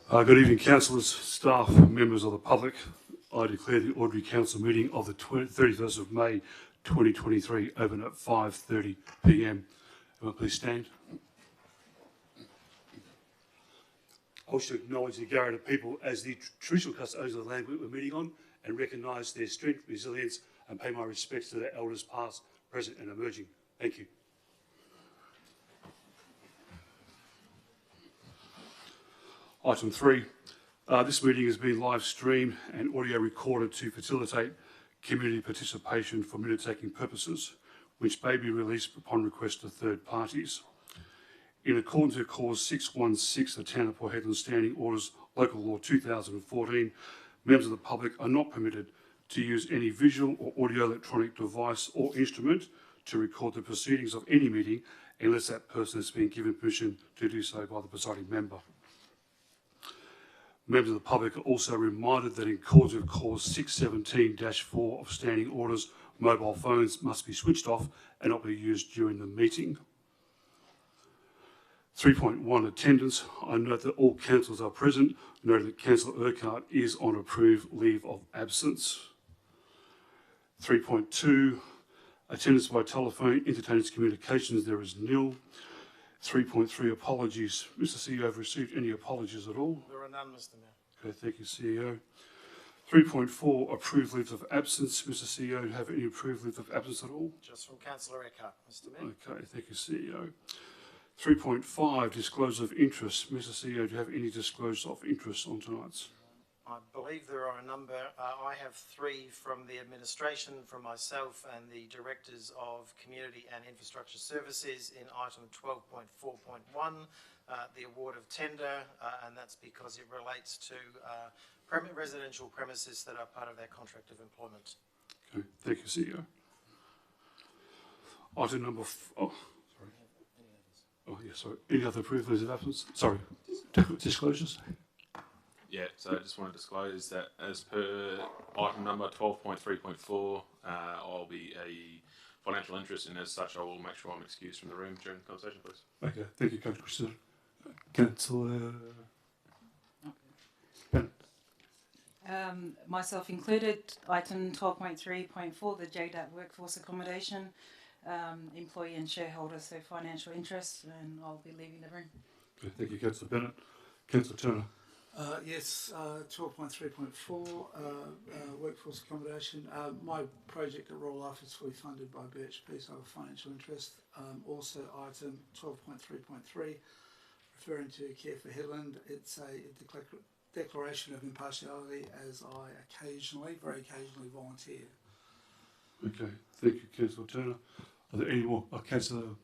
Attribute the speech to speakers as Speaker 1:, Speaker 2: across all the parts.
Speaker 1: Good evening, councillors, staff, members of the public. I declare the ordinary council meeting of the 31st of May 2023 open at 5:30 p.m. Please stand. I wish to acknowledge the Garrett people as the traditional custodians of the land we're meeting on and recognise their strength, resilience and pay my respects to their elders past, present and emerging. Thank you. Item 3. This meeting has been live streamed and audio recorded to facilitate community participation for minute-taking purposes, which may be released upon request of third parties. In accordance with Clause 616 of the Town of Port Hedland Standing Orders Local Law 2014, members of the public are not permitted to use any visual or audio electronic device or instrument to record the proceedings of any meeting unless that person has been given permission to do so by the presiding member. Members of the public are also reminded that in accordance with Clause 617-4 of Standing Orders, mobile phones must be switched off and not be used during the meeting. 3.1 Attendance. I note that all councillors are present, noting that Councillor Urquhart is on approved leave of absence. 3.2 Attendance by telephone, entertainment communications, there is nil. 3.3 Apologies. Mr. CEO, have received any apologies at all?
Speaker 2: There are none, Mr. Mayor.
Speaker 1: Okay, thank you, CEO. 3.4 Approved leaves of absence. Mr. CEO, do you have any approved leaves of absence at all?
Speaker 2: Just from Councillor Urquhart, Mr. Mayor.
Speaker 1: Okay, thank you, CEO. 3.5 Disclosure of interest. Mr. CEO, do you have any disclosure of interest on tonight's?
Speaker 2: I believe there are a number. I have 3 from the administration, from myself and the directors of Community and Infrastructure Services in item 12.4.1, the award of tender, and that's because it relates to residential premises that are part of their contract of employment.
Speaker 1: Okay, thank you, CEO. Item number any other approved leaves of absence? Sorry, disclosures?
Speaker 3: Yeah, so I just want to disclose that as per item number 12.3.4, I'll be a financial interest, and as such I will make sure I'm excused from the room during the conversation, please.
Speaker 1: Okay, thank you, Councillor. Councillor Bennett.
Speaker 4: Myself included, item 12.3.4, the JDAP workforce accommodation, employee and shareholder, so financial interests, and I'll be leaving the room.
Speaker 1: Okay, thank you, Councillor Bennett. Councillor Turner.
Speaker 5: Yes, 12.3.4, workforce accommodation. My project at Royal Life is fully funded by BHP, so I have a financial interest. Also, item 12.3.3, referring to Care for Hedland, it's a declaration of impartiality, as I very occasionally volunteer.
Speaker 1: Okay, thank you, Councillor Turner. Are there any more? Councillor?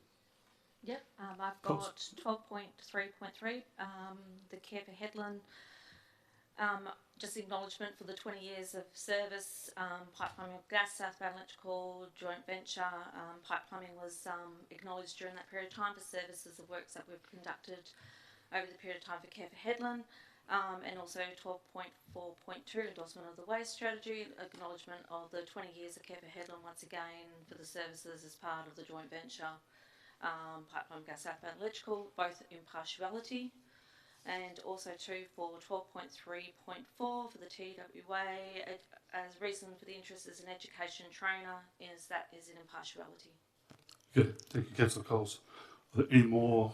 Speaker 6: Yep, I've got 12.3.3, the Care for Hedland, just acknowledgement for the 20 years of service, pipe plumbing of gas, Southbound Electrical joint venture. Pipe plumbing was acknowledged during that period of time for services of works that we've conducted over the period of time for Care for Hedland. And also 12.4.2, endorsement of the waste strategy, acknowledgement of the 20 years of Care for Hedland once again for the services as part of the joint venture. Pipeline gas, Southbound Electrical, both impartiality, and also 2 for 12.3.4 for the TWA, as reason for the interest as an education trainer, is in impartiality.
Speaker 1: Good, thank you, Councillor Coles. Are there any more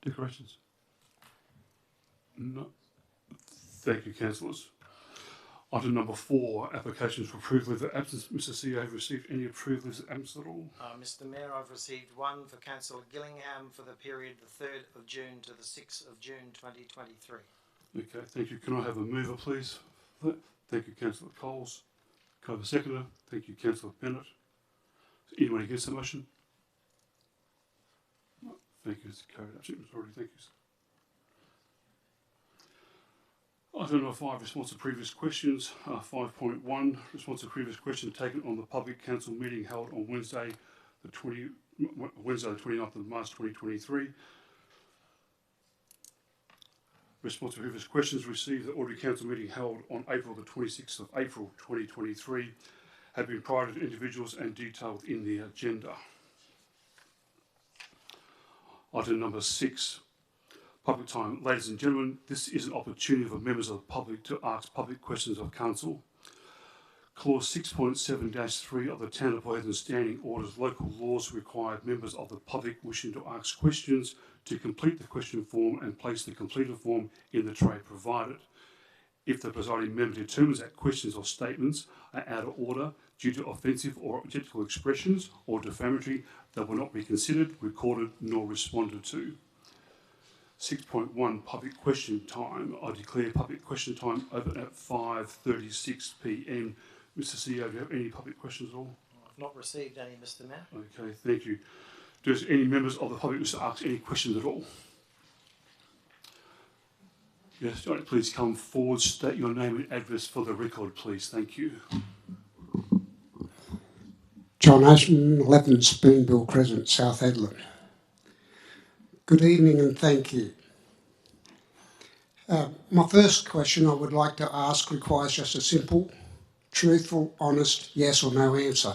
Speaker 1: declarations? No. Thank you, councillors. Item number 4, applications for approved leave of absence. Mr. CEO, have received any approved leaves of absence at all?
Speaker 2: Mr. Mayor, I've received 1 for Councillor Gillingham for the period the 3rd of June to the 6th of June 2023.
Speaker 1: Okay, thank you. Can I have a mover, please? Thank you, Councillor Coles. Can I have a seconder? Thank you, Councillor Bennett. Is anyone against the motion? No. Thank you, it's carried. Absolutely majority. Thank you. Item number 5, response to previous questions. 5.1, response to previous questions taken on the public council meeting held on Wednesday the 29th of March 2023. Response to previous questions received at the ordinary council meeting held on April the 26th of April 2023 have been prior to individuals and detailed in the agenda. Item number 6. Public time. Ladies and gentlemen, this is an opportunity for members of the public to ask public questions of council. Clause 6.7-3 of the Town of Wellington Standing Orders local laws require members of the public wishing to ask questions to complete the question form and place the completed form in the tray provided. If the presiding member determines that questions or statements are out of order due to offensive or objectionable expressions or defamatory, they will not be considered, recorded, nor responded to. 6.1 public question time. I declare public question time open at 5:36 p.m. Mr. CEO, do you have any public questions at all?
Speaker 2: I've not received any, Mr. Mayor.
Speaker 1: Okay, thank you. Does any members of the public wish to ask any questions at all? Yes, please come forward, state your name and address for the record, please. Thank you.
Speaker 7: John Ashton, 11 Spoonbill Crescent, South Adelaide. Good evening and thank you. My first question I would like to ask requires just a simple, truthful, honest, yes or no answer.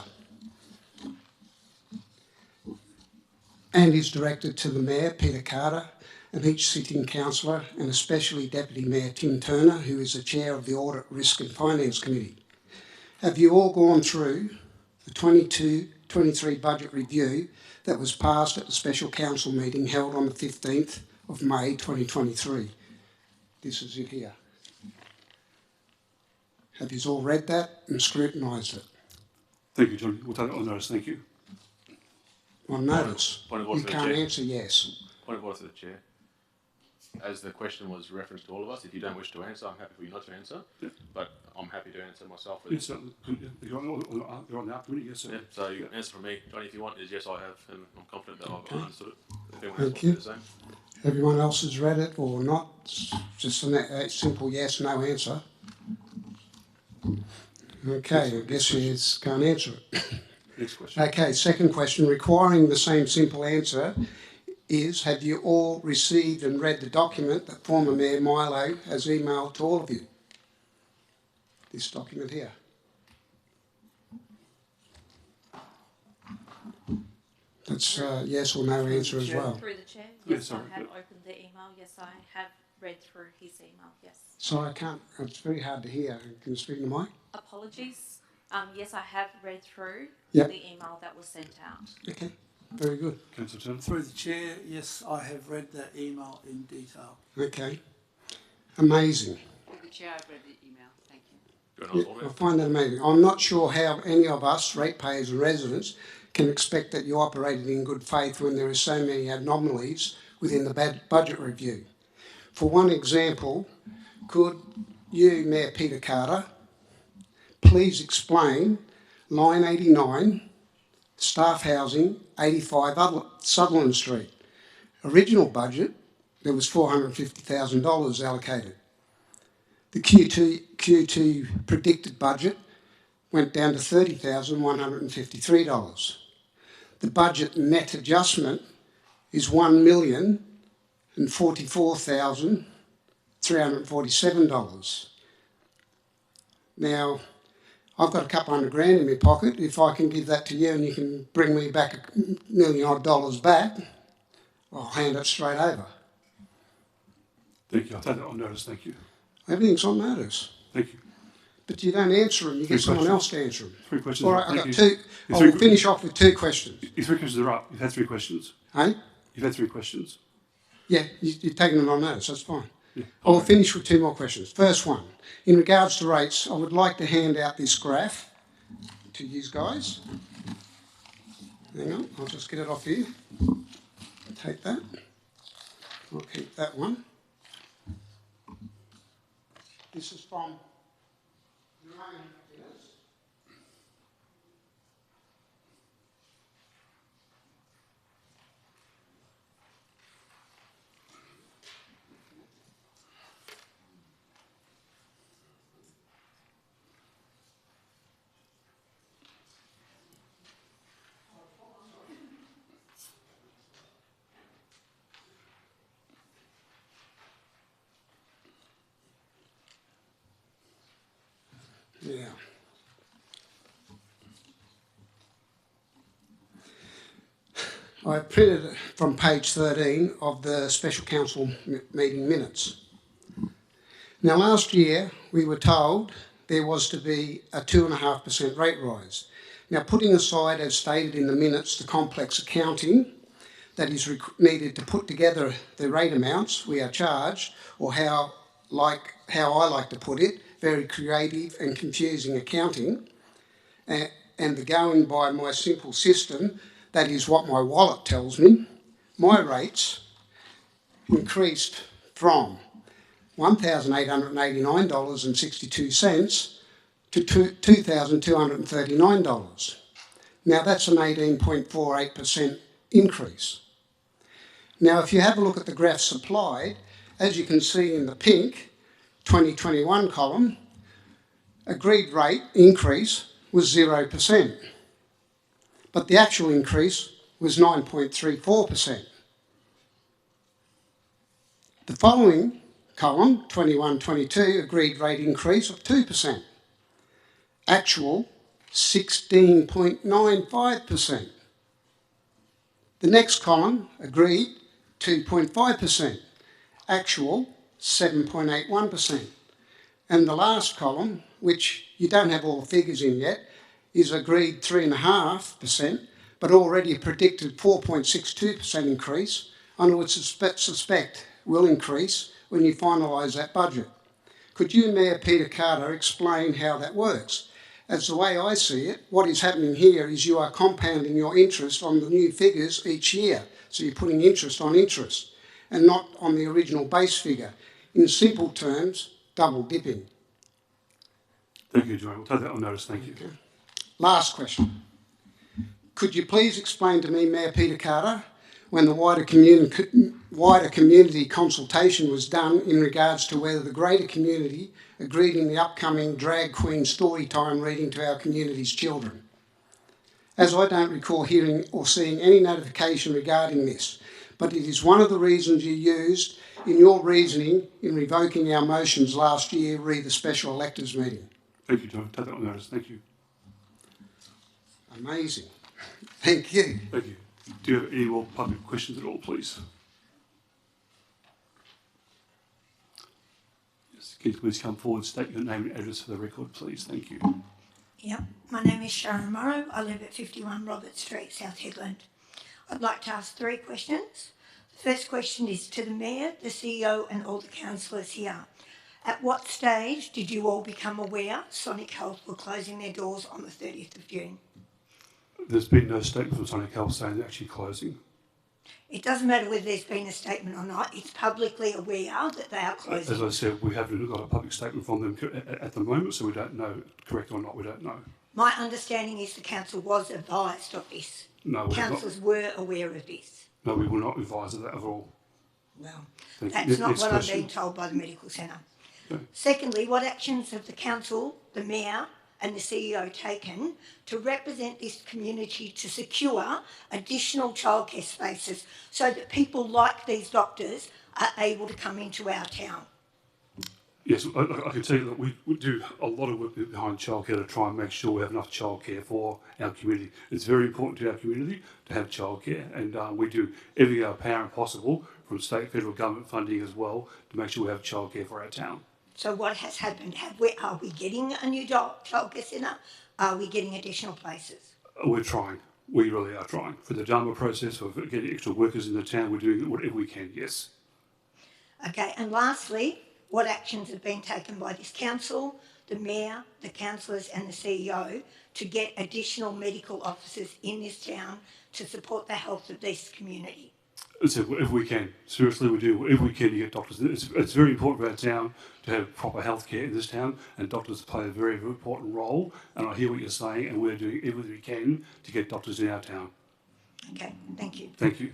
Speaker 7: And is directed to the Mayor, Peter Carter, and each sitting councillor, and especially Deputy Mayor Tim Turner, who is the Chair of the Audit, Risk and Finance Committee. Have you all gone through the 22-23 budget review that was passed at the special council meeting held on the 15th of May 2023? This is it here. Have you all read that and scrutinised it?
Speaker 1: Thank you, John. We'll take it on notice. Thank you.
Speaker 7: On notice.
Speaker 3: Point of order
Speaker 7: You
Speaker 3: to the
Speaker 7: can't
Speaker 3: Chair.
Speaker 7: answer yes.
Speaker 3: Point of order to the Chair. As the question was referenced to all of us, if you don't wish to answer, I'm happy for you not to answer.
Speaker 1: Yeah.
Speaker 3: But I'm happy to answer myself.
Speaker 1: Yes, sir. You're on the up committee, yes, sir.
Speaker 3: Yeah, so you can answer for me, Johnny, if you want, is yes, I have, and I'm confident that I've understood it. If anyone else
Speaker 7: Thank
Speaker 3: wants to do
Speaker 7: you.
Speaker 3: the same.
Speaker 7: Everyone else has read it or not? Just a simple yes, no answer. Okay, I guess you can't answer it.
Speaker 1: Next question.
Speaker 7: Okay, second question, requiring the same simple answer is, have you all received and read the document that former Mayor Milo has emailed to all of you? This document here. That's yes or no answer as well.
Speaker 6: Through the chair,
Speaker 1: Yeah,
Speaker 6: yes,
Speaker 1: sorry,
Speaker 6: I have
Speaker 1: yeah.
Speaker 6: opened the email. Yes, I have read through his email. Yes.
Speaker 7: So I can't, it's very hard to hear. Can you speak to the mic?
Speaker 6: Apologies. Yes, I have read through
Speaker 7: Yep.
Speaker 6: the email that was sent out.
Speaker 7: Okay, very good.
Speaker 1: Councillor Turner.
Speaker 5: Through the chair, yes, I have read that email in detail.
Speaker 7: Okay, amazing.
Speaker 8: Through the chair, I've read the email. Thank you.
Speaker 3: Go on,
Speaker 7: Yeah,
Speaker 3: Oswald.
Speaker 7: I find that amazing. I'm not sure how any of us, ratepayers and residents, can expect that you operated in good faith when there are so many anomalies within the budget review. For one example, could you, Mayor Peter Carter, please explain line 89, staff housing, 85 Sutherland Street. Original budget, there was $450,000 allocated. The Q2 predicted budget went down to $30,153. The budget net adjustment is $1,044,347. Now, I've got a couple $100,000 in my pocket. If I can give that to you and you can bring me back $1 million back, I'll hand it straight over.
Speaker 1: Thank you. I'll take that on notice. Thank you.
Speaker 7: Everything's on notice.
Speaker 1: Thank you.
Speaker 7: But you don't answer them, you get someone else to answer them.
Speaker 1: 3 questions.
Speaker 7: All right, I've
Speaker 1: Thank
Speaker 7: got
Speaker 1: you.
Speaker 7: two.
Speaker 1: Your
Speaker 7: I
Speaker 1: three
Speaker 7: will finish off with 2 questions.
Speaker 1: Your 3 questions are up. You've had 3 questions.
Speaker 7: Hey?
Speaker 1: You've had 3 questions.
Speaker 7: Yeah, you're taking it on notice, that's fine.
Speaker 1: Yeah.
Speaker 7: I will finish with 2 more questions. First one, in regards to rates, I would like to hand out this graph to you guys. Hang on, I'll just get it off you. Take that. I'll keep that one. This is from your own figures. Yeah. I printed it from page 13 of the special council meeting minutes. Now, last year we were told there was to be a 2.5% rate rise. Now, putting aside, as stated in the minutes, the complex accounting that is needed to put together the rate amounts we are charged, or how I like to put it, very creative and confusing accounting, and the going by my simple system, that is what my wallet tells me, my rates increased from $1,889.62 to $2,239. Now that's an 18.48% increase. Now if you have a look at the graph supplied, as you can see in the pink 2021 column, agreed rate increase was 0%, but the actual increase was 9.34%. The following column, 21-22, agreed rate increase of 2%. Actual, 16.95%. The next column, agreed, 2.5%. Actual, 7.81%. And the last column, which you don't have all the figures in yet, is agreed 3.5%, but already a predicted 4.62% increase, and I would suspect will increase when you finalise that budget. Could you, Mayor Peter Carter, explain how that works? As the way I see it, what is happening here is you are compounding your interest on the new figures each year. So you're putting interest on interest and not on the original base figure. In simple terms, double dipping.
Speaker 1: Thank you, Joanne. We'll take that on notice. Thank you.
Speaker 7: Okay. Last question. Could you please explain to me, Mayor Peter Carter, when the wider community consultation was done in regards to whether the greater community agreed in the upcoming drag queen story time reading to our community's children? As I don't recall hearing or seeing any notification regarding this, but it is one of the reasons you used in your reasoning in revoking our motions last year re the special electors meeting.
Speaker 1: Thank you, John. Take that on notice. Thank you.
Speaker 7: Amazing. Thank you.
Speaker 1: Thank you. Do you have any more public questions at all, please? Yes, can you please come forward, state your name and address for the record, please? Thank you.
Speaker 9: Yep, my name is Sharon Morrow. I live at 51 Robert Street, South Headland. I'd like to ask 3 questions. The first question is to the Mayor, the CEO and all the councillors here. At what stage did you all become aware Sonic Health were closing their doors on the 30th of June?
Speaker 1: There's been no statement from Sonic Health saying they're actually closing.
Speaker 9: It doesn't matter whether there's been a statement or not. It's publicly aware that they are closing.
Speaker 1: As I said, we haven't got a public statement from them at the moment, so we don't know, correct or not, we don't know.
Speaker 9: My understanding is the council was advised of this.
Speaker 1: No,
Speaker 9: councillors were aware of this.
Speaker 1: No, we were not advised of that at all.
Speaker 9: Well,
Speaker 1: Thank
Speaker 9: that's
Speaker 1: you.
Speaker 9: not
Speaker 1: Next
Speaker 9: what
Speaker 1: question.
Speaker 9: I'm being told by the medical centre.
Speaker 1: Okay.
Speaker 9: Secondly, what actions have the council, the mayor and the CEO taken to represent this community to secure additional childcare spaces so that people like these doctors are able to come into our town?
Speaker 1: Yes, I can tell you that we do a lot of work behind childcare to try and make sure we have enough childcare for our community. It's very important to our community to have childcare, and we do everything in our power and possible from state, federal government funding as well to make sure we have childcare for our town.
Speaker 9: So what has happened? Are we getting a new childcare centre? Are we getting additional places?
Speaker 1: We're trying. We really are trying. For the Dharma process, for getting extra workers in the town, we're doing whatever we can, yes.
Speaker 9: Okay, and lastly, what actions have been taken by this council, the mayor, the councillors and the CEO to get additional medical officers in this town to support the health of this community?
Speaker 1: So if we can, seriously, we do whatever we can to get doctors. It's very important for our town to have proper healthcare in this town, and doctors play a very, very important role. And I hear what you're saying, and we're doing everything we can to get doctors in our town.
Speaker 9: Okay, thank you.
Speaker 1: Thank you.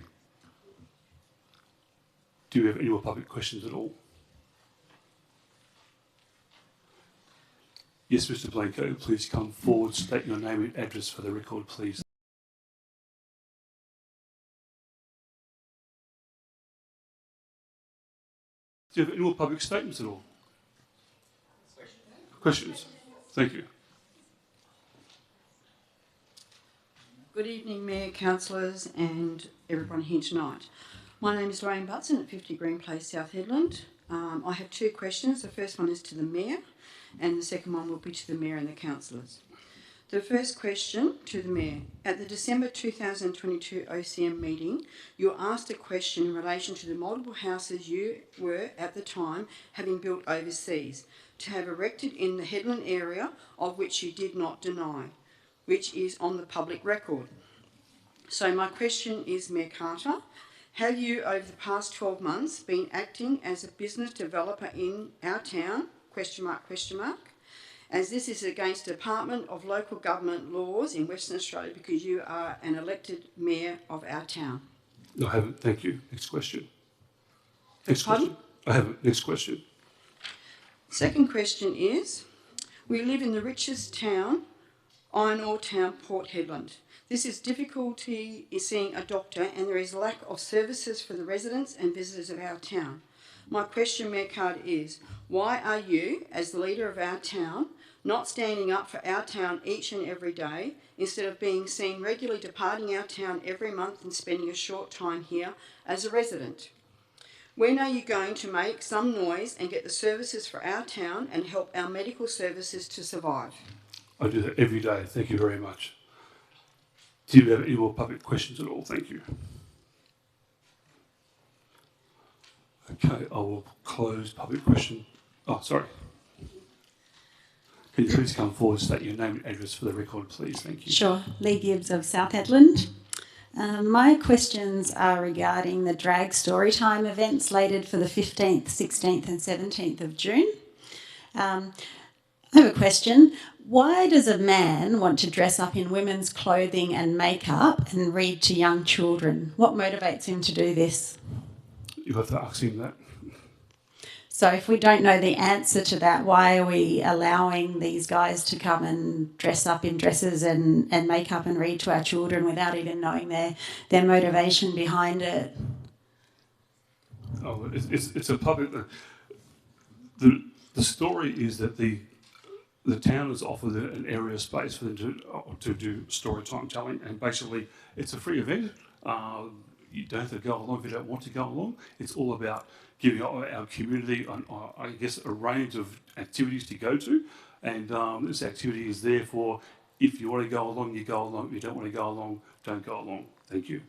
Speaker 1: Do you have any more public questions at all? Yes, Mr. Blanco, please come forward, state your name and address for the record, please. Do you have any more public statements at all? Questions? Thank you.
Speaker 8: Good evening, Mayor, councillors and everyone here tonight. My name is Lorraine Butson at 50 Green Place, South Headland. I have two questions. The first one is to the Mayor and the second one will be to the Mayor and the councillors. The first question to the Mayor. At the December 2022 OCM meeting, you were asked a question in relation to the multiple houses you were, at the time, having built overseas to have erected in the Headland area, of which you did not deny, which is on the public record. So my question is, Mayor Carter, have you over the past 12 months been acting as a business developer in our town, question mark, as this is against Department of Local Government laws in Western Australia because you are an elected mayor of our town?
Speaker 1: No, I haven't. Thank you. Next question. Next
Speaker 8: Pardon?
Speaker 1: question. I haven't. Next question.
Speaker 8: Second question is, we live in the richest town, iron ore town, Port Hedland. This is difficulty in seeing a doctor and there is lack of services for the residents and visitors of our town. My question, Mayor Carter, is why are you, as the leader of our town, not standing up for our town each and every day instead of being seen regularly departing our town every month and spending a short time here as a resident? When are you going to make some noise and get the services for our town and help our medical services to survive?
Speaker 1: I do that every day. Thank you very much. Do you have any more public questions at all? Thank you. Okay, I will close public question. Oh, sorry. Can you please come forward, state your name and address for the record, please? Thank you.
Speaker 10: Sure. Lee Gibbs of South Headland. My questions are regarding the drag storytime event slated for the 15th, 16th and 17th of June. I have a question. Why does a man want to dress up in women's clothing and makeup and read to young children? What motivates him to do this?
Speaker 1: You have to ask him that.
Speaker 10: So if we don't know the answer to that, why are we allowing these guys to come and dress up in dresses and makeup and read to our children without even knowing their motivation behind it?
Speaker 1: Oh, it's a public... The story is that the town has offered an area of space for them to do story time telling, and basically it's a free event. You don't have to go along if you don't want to go along. It's all about giving our community, I guess, a range of activities to go to, and this activity is there for if you want to go along, you go along. If you don't want to go along, don't go along. Thank you.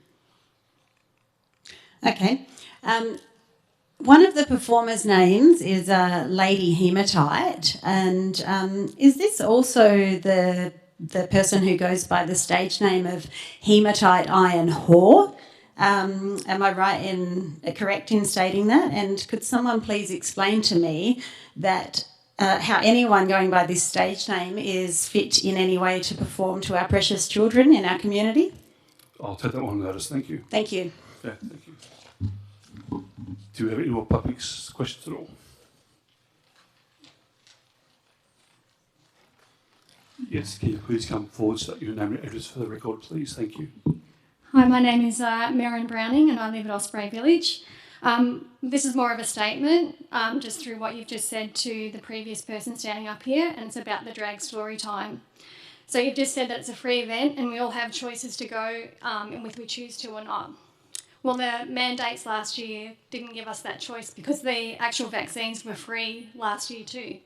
Speaker 10: Okay. One of the performers' names is Lady Hematite, and is this also the person who goes by the stage name of Hematite Iron Whore? Am I correct in stating that? And could someone please explain to me that how anyone going by this stage name is fit in any way to perform to our precious children in our community?
Speaker 1: I'll take that one on notice. Thank you.
Speaker 10: Thank you.
Speaker 1: Yeah, thank you. Do you have any more public questions at all? Yes, can you please come forward, state your name and address for the record, please? Thank you.
Speaker 11: Hi, my name is Merrin Browning and I live at Osprey Village. This is more of a statement, just through what you've just said to the previous person standing up here, and it's about the drag story time. So you've just said that it's a free event and we all have choices to go in with we choose to or not. Well, the mandates last year didn't give us that choice because the actual vaccines were free last year too.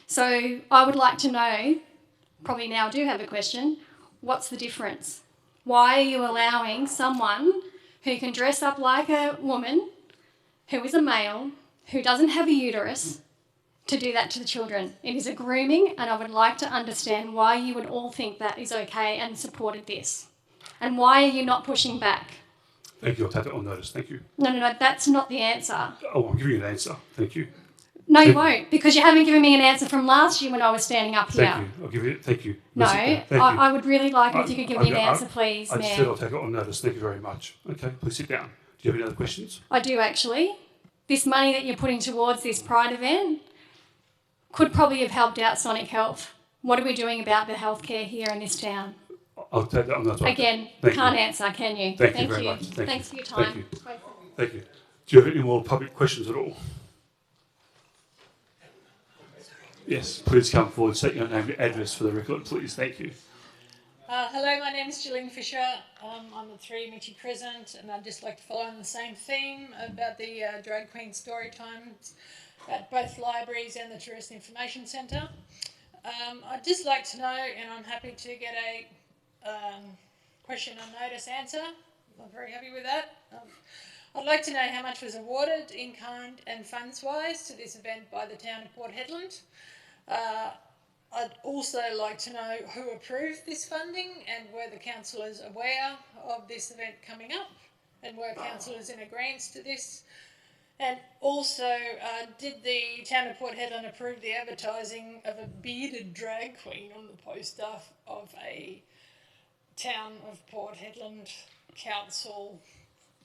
Speaker 11: So I would like to know, probably now I do have a question, what's the difference? Why are you allowing someone who can dress up like a woman, who is a male, who doesn't have a uterus, to do that to the children? It is a grooming, and I would like to understand why you would all think that is okay and supported this. And why are you not pushing back?
Speaker 1: Thank you. I'll take that on notice. Thank you.
Speaker 11: No, that's not the answer.
Speaker 1: Oh, I'll give you an answer. Thank you.
Speaker 11: No, you won't, because you haven't given me an answer from last year when I was standing up here.
Speaker 1: Thank you. I'll give you. Thank you.
Speaker 11: No,
Speaker 1: Thank you.
Speaker 11: I would really like it if you could give me an answer, please,
Speaker 1: I
Speaker 11: Mayor.
Speaker 1: said I'll take it on notice. Thank you very much. Okay, please sit down. Do you have any other questions?
Speaker 11: I do actually. This money that you're putting towards this Pride event could probably have helped out Sonic Health. What are we doing about the healthcare here in this town?
Speaker 1: I'll take that on notice.
Speaker 11: Again,
Speaker 1: Thank
Speaker 11: can't
Speaker 1: you.
Speaker 11: answer, can you?
Speaker 1: Thank you very much.
Speaker 11: Thanks for your time.
Speaker 1: Thank you. Thank you. Do you have any more public questions at all? Yes, please come forward, state your name and address for the record, please. Thank you.
Speaker 12: Hello, my name is Gillian Fisher. I'm a 3 Mitchie Crescent, and I'd just like to follow on the same theme about the drag queen story times at both libraries and the Tourist Information Centre. I'd just like to know, and I'm happy to get a question on notice answer. I'm very happy with that. I'd like to know how much was awarded in kind and funds-wise to this event by the town of Port Hedland. I'd also like to know who approved this funding and were the councillors aware of this event coming up and were councillors in agreement to this. And also, did the town of Port Hedland approve the advertising of a bearded drag queen on the poster of a town of Port Hedland council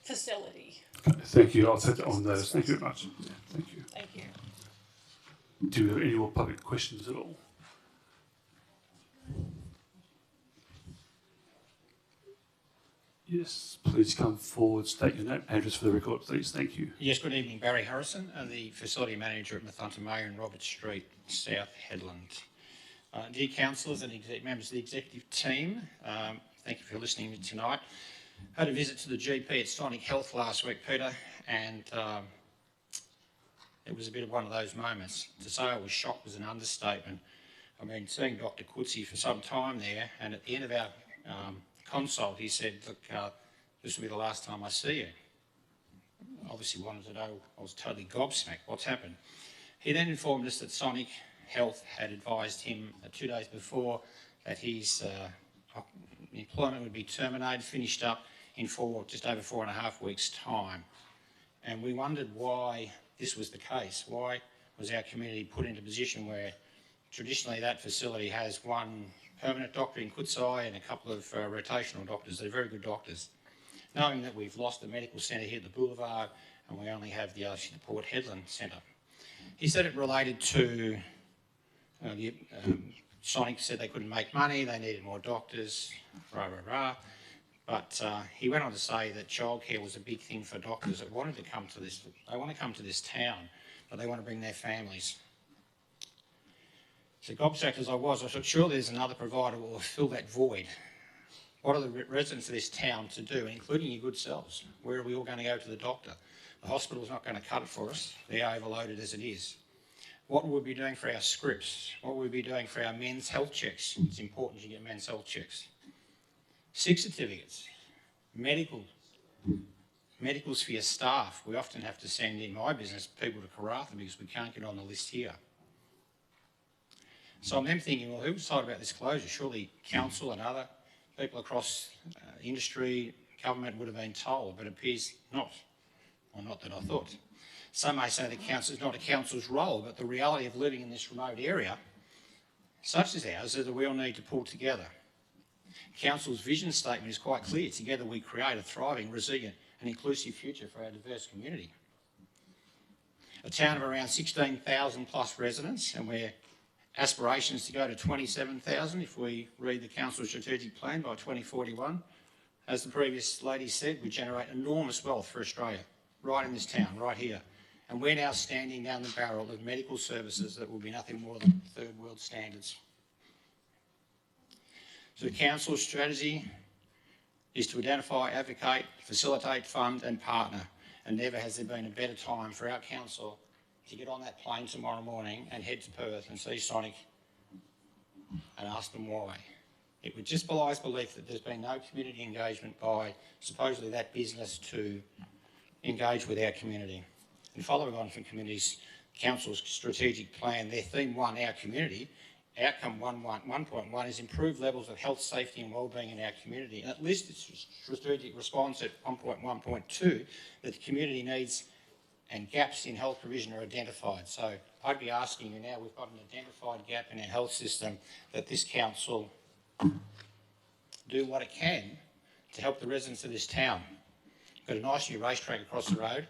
Speaker 12: facility?
Speaker 1: Thank you. I'll take that on notice. Thank you very much. Yeah, thank you.
Speaker 12: Thank you.
Speaker 1: Do we have any more public questions at all? Yes, please come forward, state your name, address for the record, please. Thank you.
Speaker 13: Yes, good evening. Barry Harrison, the facility manager at Mathunta and Robert Street, South Hedland. Dear councillors and members of the executive team, thank you for listening to me tonight. I had a visit to the GP at Sonic Health last week, Peter, and it was a bit of one of those moments. To say I was shocked was an understatement. I've been seeing Dr. Coetzee for some time there, and at the end of our consult, he said, look, this will be the last time I see you. Obviously wanted to know, I was totally gobsmacked, what's happened? He then informed us that Sonic Health had advised him 2 days before that his employment would be terminated, finished up in just over 4.5 weeks' time. And we wondered why this was the case. Why was our community put into a position where traditionally that facility has one permanent doctor in Coetzee and a couple of rotational doctors. They're very good doctors. Knowing that we've lost the medical centre here at the Boulevard and we only have the Port Hedland Centre. He said it related to, Sonic said they couldn't make money, they needed more doctors, But he went on to say that childcare was a big thing for doctors that wanted to come to this. They want to come to this town, but they want to bring their families. So gobsmacked as I was, I thought, sure, there's another provider that will fill that void. What are the residents of this town to do, including your good selves? Where are we all going to go to the doctor? The hospital's not going to cut it for us. They're overloaded as it is. What will we be doing for our scripts? What will we be doing for our men's health checks? It's important you get men's health checks. Sick certificates, medicals for your staff. We often have to send in my business people to Karratha because we can't get on the list here. So I'm then thinking, well, who decided about this closure? Surely council and other people across industry, government would have been told, but it appears not, or not that I thought. Some may say the council is not a council's role, but the reality of living in this remote area, such as ours, is that we all need to pull together. Council's vision statement is quite clear. Together we create a thriving, resilient and inclusive future for our diverse community. A town of around 16,000 plus residents, and we're aspirations to go to 27,000 if we read the council's strategic plan by 2041. As the previous lady said, we generate enormous wealth for Australia, right in this town, right here. And we're now standing down the barrel of medical services that will be nothing more than third world standards. So the council's strategy is to identify, advocate, facilitate, fund and partner. And never has there been a better time for our council to get on that plane tomorrow morning and head to Perth and see Sonic and ask them why. It would just belie belief that there's been no community engagement by supposedly that business to engage with our community. And following on from council's strategic plan, their theme 1, our community, outcome 1.1 is improved levels of health, safety and wellbeing in our community. And at least its strategic response at 1.1.2 that the community needs and gaps in health provision are identified. So I'd be asking you now, we've got an identified gap in our health system, that this council do what it can to help the residents of this town. We've got a nice new racetrack across the road,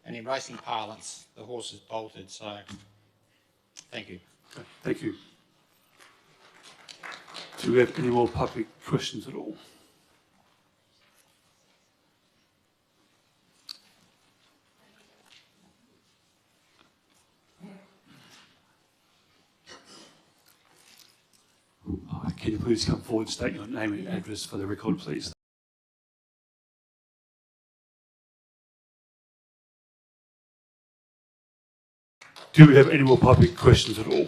Speaker 13: and in racing parlance, the horse is bolted. So thank you.
Speaker 1: Okay, thank you. Do we have any more public questions at all? can you please come forward and state your name and address for the record, please? Do we have any more public questions at all?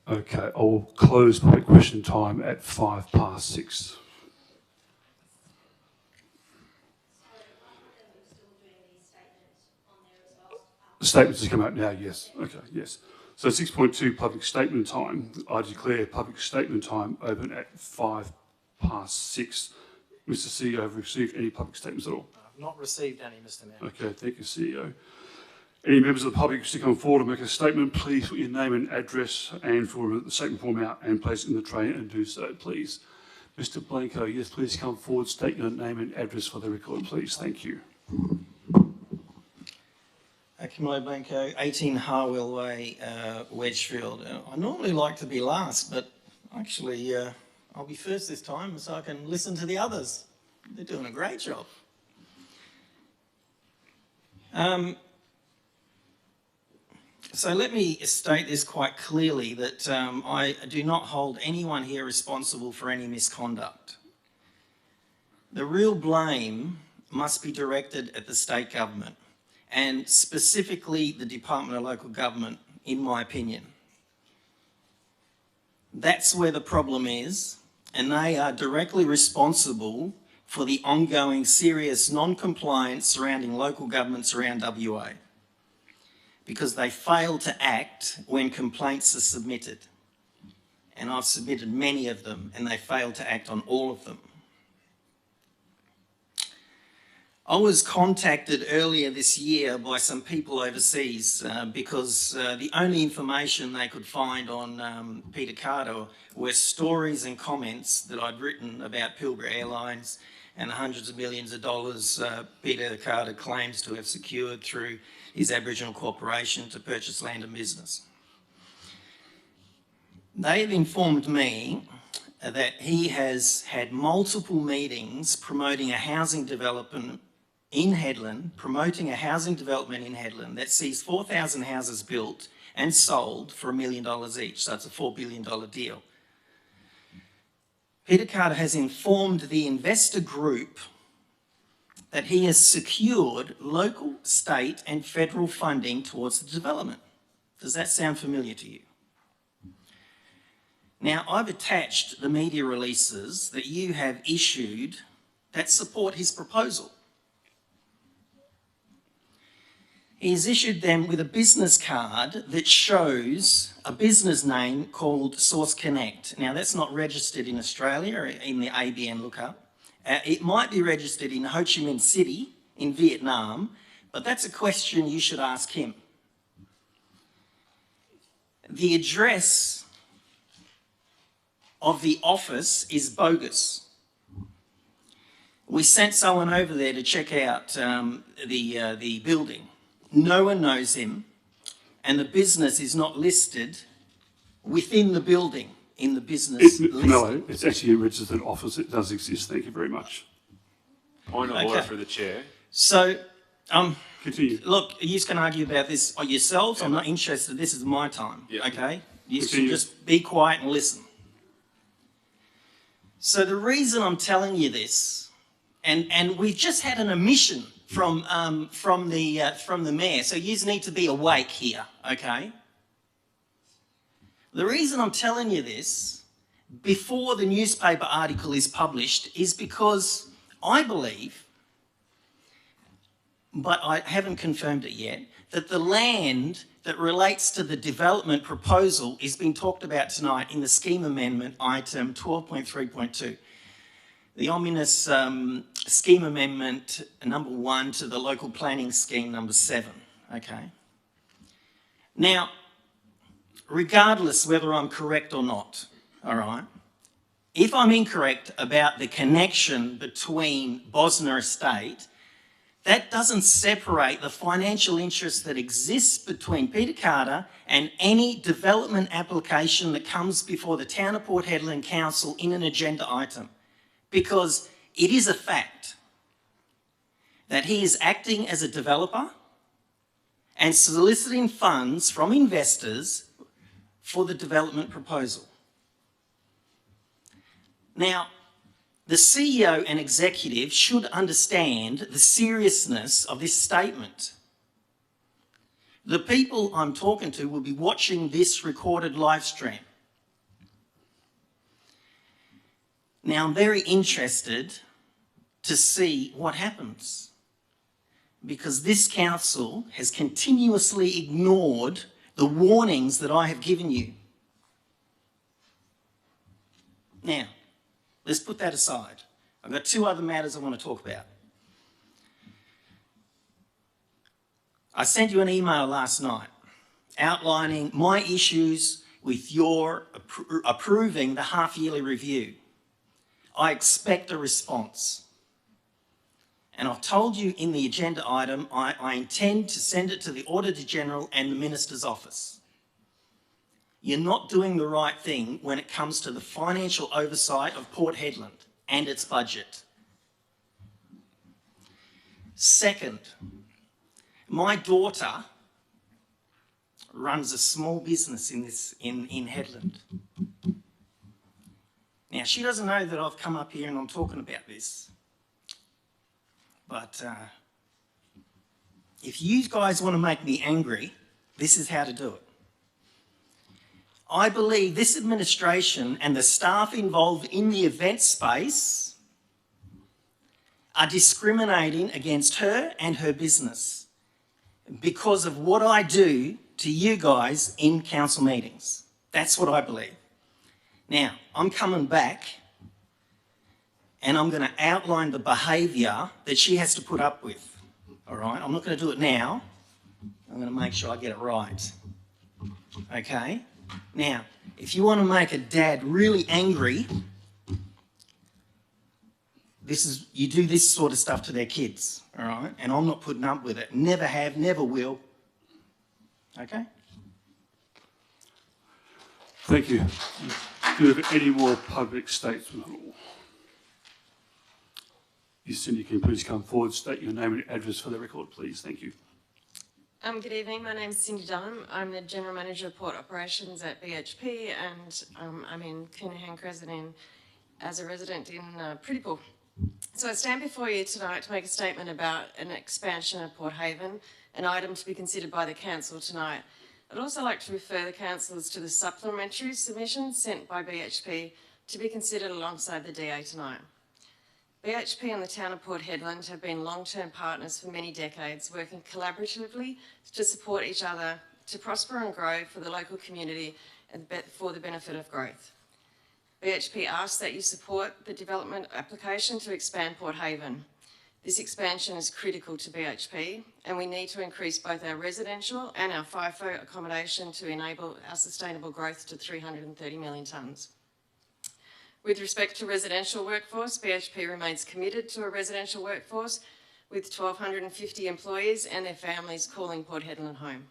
Speaker 1: Okay, I will close public question time at 6:05. The statements have come out now, yes. Okay, yes. So 6.2, public statement time. I declare public statement time open at 6:05. Mr. CEO, have you received any public statements at all?
Speaker 2: I've not received any, Mr. Mayor.
Speaker 1: Okay, thank you, CEO. Any members of the public wish to come forward and make a statement, please put your name and address and fill the statement form out and place it in the tray and do so, please. Mr. Blanco, yes, please come forward, state your name and address for the record, please. Thank you.
Speaker 14: Camillo Blanco, 18 Harwell Way, Wedgefield. I normally like to be last, but actually I'll be first this time so I can listen to the others. They're doing a great job. So let me state this quite clearly, that I do not hold anyone here responsible for any misconduct. The real blame must be directed at the state government, and specifically the Department of Local Government, in my opinion. That's where the problem is, and they are directly responsible for the ongoing serious non-compliance surrounding local governments around WA, because they fail to act when complaints are submitted. And I've submitted many of them, and they fail to act on all of them. I was contacted earlier this year by some people overseas because the only information they could find on Peter Carter were stories and comments that I'd written about Pilbara Airlines and the hundreds of millions of dollars Peter Carter claims to have secured through his Aboriginal corporation to purchase land and business. They have informed me that he has had multiple meetings promoting a housing development in Hedland, that sees 4,000 houses built and sold for $1 million each, so it's a $4 billion deal. Peter Carter has informed the investor group that he has secured local, state and federal funding towards the development. Does that sound familiar to you? Now, I've attached the media releases that you have issued that support his proposal. He's issued them with a business card that shows a business name called Source Connect. Now, that's not registered in Australia in the ABN lookup. It might be registered in Ho Chi Minh City in Vietnam, but that's a question you should ask him. The address of the office is bogus. We sent someone over there to check out the building. No one knows him, and the business is not listed within the building in the business list.
Speaker 1: No, it's actually a registered office. It does exist. Thank you very much.
Speaker 3: Point of order for the chair.
Speaker 14: So,
Speaker 1: continue.
Speaker 14: Look, you can argue about this yourselves. Yeah. I'm not interested. This is my time. Yeah. Okay, you can just be quiet and listen. So the reason I'm telling you this, and we've just had an omission from the mayor, so you need to be awake here, okay? The reason I'm telling you this before the newspaper article is published is because I believe, but I haven't confirmed it yet, that the land that relates to the development proposal is being talked about tonight in the scheme amendment item 12.3.2. The ominous scheme amendment number 1 to the local planning scheme number 7, okay? Now, regardless whether I'm correct or not, all right, if I'm incorrect about the connection between Bosna Estate, that doesn't separate the financial interest that exists between Peter Carter and any development application that comes before the Town of Port Hedland Council in an agenda item. Because it is a fact that he is acting as a developer and soliciting funds from investors for the development proposal. Now, the CEO and executive should understand the seriousness of this statement. The people I'm talking to will be watching this recorded live stream. Now, I'm very interested to see what happens, because this council has continuously ignored the warnings that I have given you. Now, let's put that aside. I've got two other matters I want to talk about. I sent you an email last night outlining my issues with your approving the half-yearly review. I expect a response. And I've told you in the agenda item, I intend to send it to the Auditor General and the Minister's Office. You're not doing the right thing when it comes to the financial oversight of Port Hedland and its budget. Second, my daughter runs a small business in Hedland. Now, she doesn't know that I've come up here and I'm talking about this. But if you guys want to make me angry, this is how to do it. I believe this administration and the staff involved in the event space are discriminating against her and her business because of what I do to you guys in council meetings. That's what I believe. Now, I'm coming back and I'm going to outline the behaviour that she has to put up with, all right? I'm not going to do it now. I'm going to make sure I get it right, okay? Now, if you want to make a dad really angry, you do this sort of stuff to their kids, all right? And I'm not putting up with it. Never have, never will, okay?
Speaker 1: Thank you. Do you have any more public statements? Yes, Cindy, can you please come forward, state your name and address for the record, please? Thank you.
Speaker 15: Good evening. My name is Cindy Dunham. I'm the General Manager of Port Operations at BHP, and I'm in Kinahan Crescent as a resident in Prettypool. So I stand before you tonight to make a statement about an expansion of Port Haven, an item to be considered by the Council tonight. I'd also like to refer the councillors to the supplementary submission sent by BHP to be considered alongside the DA tonight. BHP and the town of Port Hedland have been long-term partners for many decades, working collaboratively to support each other to prosper and grow for the local community and for the benefit of growth. BHP asks that you support the development application to expand Port Haven. This expansion is critical to BHP, and we need to increase both our residential and our FIFO accommodation to enable our sustainable growth to 330 million tonnes. With respect to residential workforce, BHP remains committed to a residential workforce with 1,250 employees and their families calling Port Hedland home.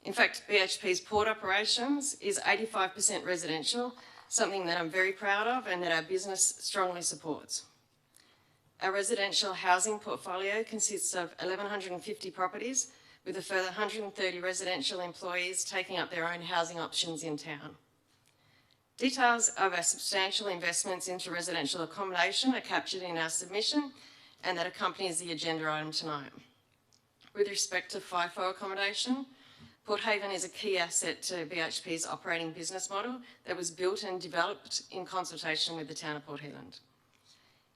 Speaker 15: In fact, BHP's port operations is 85% residential, something that I'm very proud of and that our business strongly supports. Our residential housing portfolio consists of 1,150 properties with a further 130 residential employees taking up their own housing options in town. Details of our substantial investments into residential accommodation are captured in our submission and that accompanies the agenda item tonight. With respect to FIFO accommodation, Port Haven is a key asset to BHP's operating business model that was built and developed in consultation with the town of Port Hedland.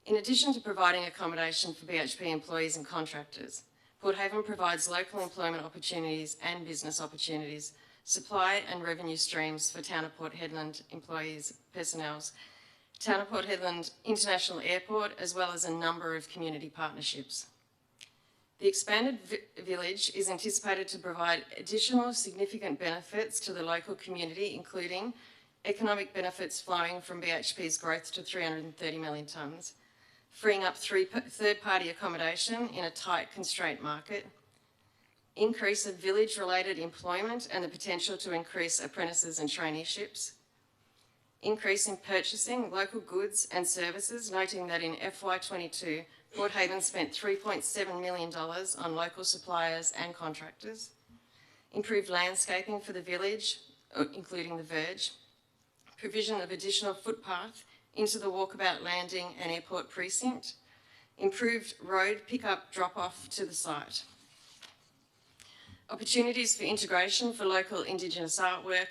Speaker 15: In addition to providing accommodation for BHP employees and contractors, Port Haven provides local employment opportunities and business opportunities, supply and revenue streams for Town of Port Hedland employees, personnel, Town of Port Hedland International Airport, as well as a number of community partnerships. The expanded village is anticipated to provide additional significant benefits to the local community, including economic benefits flowing from BHP's growth to 330 million tonnes, freeing up third-party accommodation in a tight, constraint market, increase of village-related employment and the potential to increase apprentices and traineeships, increase in purchasing local goods and services, noting that in FY22, Port Haven spent $3.7 million on local suppliers and contractors, improved landscaping for the village, including the verge, provision of additional footpath into the walkabout landing and airport precinct, improved road pick-up drop-off to the site. Opportunities for integration for local Indigenous artwork,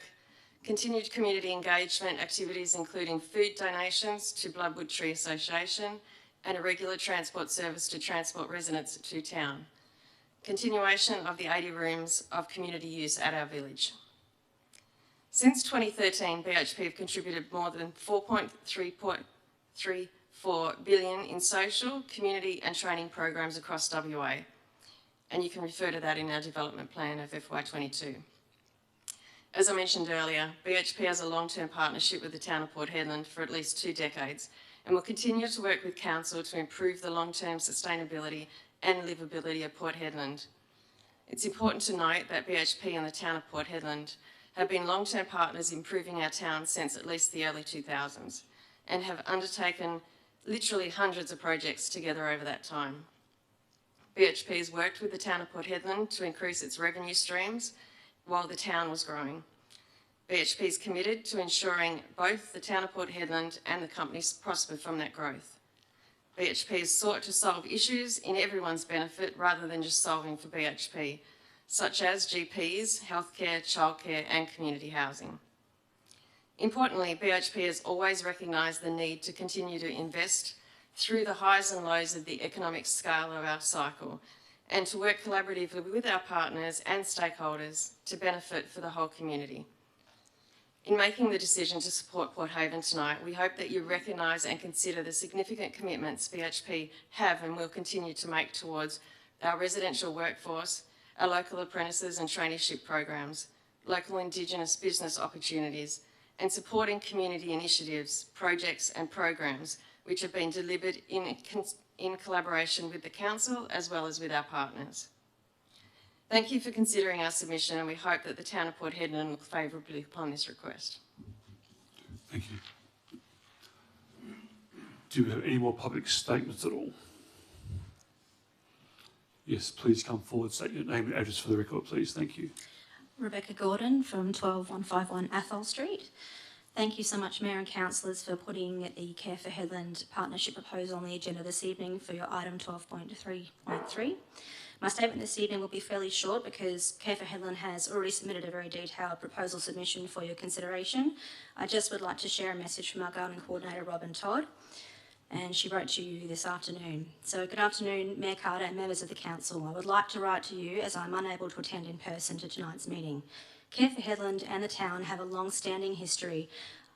Speaker 15: continued community engagement activities including food donations to Bloodwood Tree Association and a regular transport service to transport residents to town. Continuation of the 80 rooms of community use at our village. Since 2013, BHP have contributed more than $4.34 billion in social, community and training programs across WA. And you can refer to that in our development plan of FY22. As I mentioned earlier, BHP has a long-term partnership with the town of Port Hedland for at least 2 decades and will continue to work with Council to improve the long-term sustainability and livability of Port Hedland. It's important to note that BHP and the town of Port Hedland have been long-term partners improving our town since at least the early 2000s and have undertaken literally hundreds of projects together over that time. BHP has worked with the town of Port Hedland to increase its revenue streams while the town was growing. BHP is committed to ensuring both the town of Port Hedland and the companies prosper from that growth. BHP has sought to solve issues in everyone's benefit rather than just solving for BHP, such as GPs, healthcare, childcare and community housing. Importantly, BHP has always recognised the need to continue to invest through the highs and lows of the economic scale of our cycle and to work collaboratively with our partners and stakeholders to benefit for the whole community. In making the decision to support Port Haven tonight, we hope that you recognise and consider the significant commitments BHP have and will continue to make towards our residential workforce, our local apprentices and traineeship programs, local Indigenous business opportunities, and supporting community initiatives, projects and programs which have been delivered in collaboration with the Council as well as with our partners. Thank you for considering our submission and we hope that the town of Port Hedland will look favourably upon this request.
Speaker 1: Thank you. Do we have any more public statements at all? Yes, please come forward, state your name and address for the record, please. Thank you.
Speaker 16: Rebecca Gordon from 12151 Athol Street. Thank you so much, Mayor and Councillors, for putting the Care for Hedland partnership proposal on the agenda this evening for your item 12.3.3. My statement this evening will be fairly short because Care for Hedland has already submitted a very detailed proposal submission for your consideration. I just would like to share a message from our garden coordinator, Robin Todd, and she wrote to you this afternoon. So good afternoon, Mayor Carter and members of the Council. I would like to write to you as I'm unable to attend in person to tonight's meeting. Care for Hedland and the town have a long-standing history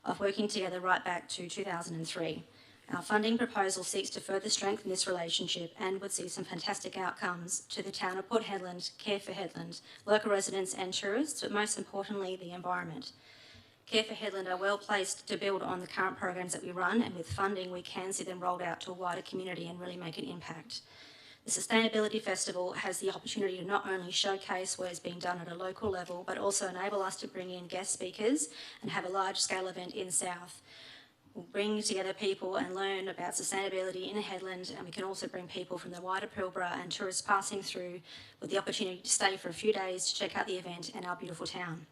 Speaker 16: of working together right back to 2003. Our funding proposal seeks to further strengthen this relationship and would see some fantastic outcomes to the town of Port Hedland, Care for Hedland, local residents and tourists, but most importantly, the environment. Care for Hedland are well placed to build on the current programs that we run, and with funding we can see them rolled out to a wider community and really make an impact. The Sustainability Festival has the opportunity to not only showcase what is being done at a local level, but also enable us to bring in guest speakers and have a large-scale event in South. We'll bring together people and learn about sustainability in Hedland, and we can also bring people from the wider Pilbara and tourists passing through with the opportunity to stay for a few days to check out the event and our beautiful town.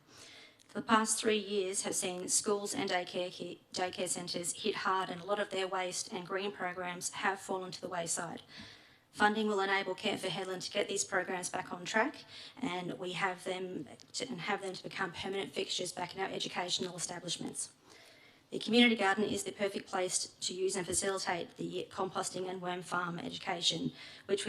Speaker 16: The past 3 years have seen schools and daycare centres hit hard, and a lot of their waste and green programs have fallen to the wayside. Funding will enable Care for Hedland to get these programs back on track, and we have them to become permanent fixtures back in our educational establishments. The community garden is the perfect place to use and facilitate the composting and worm farm education, which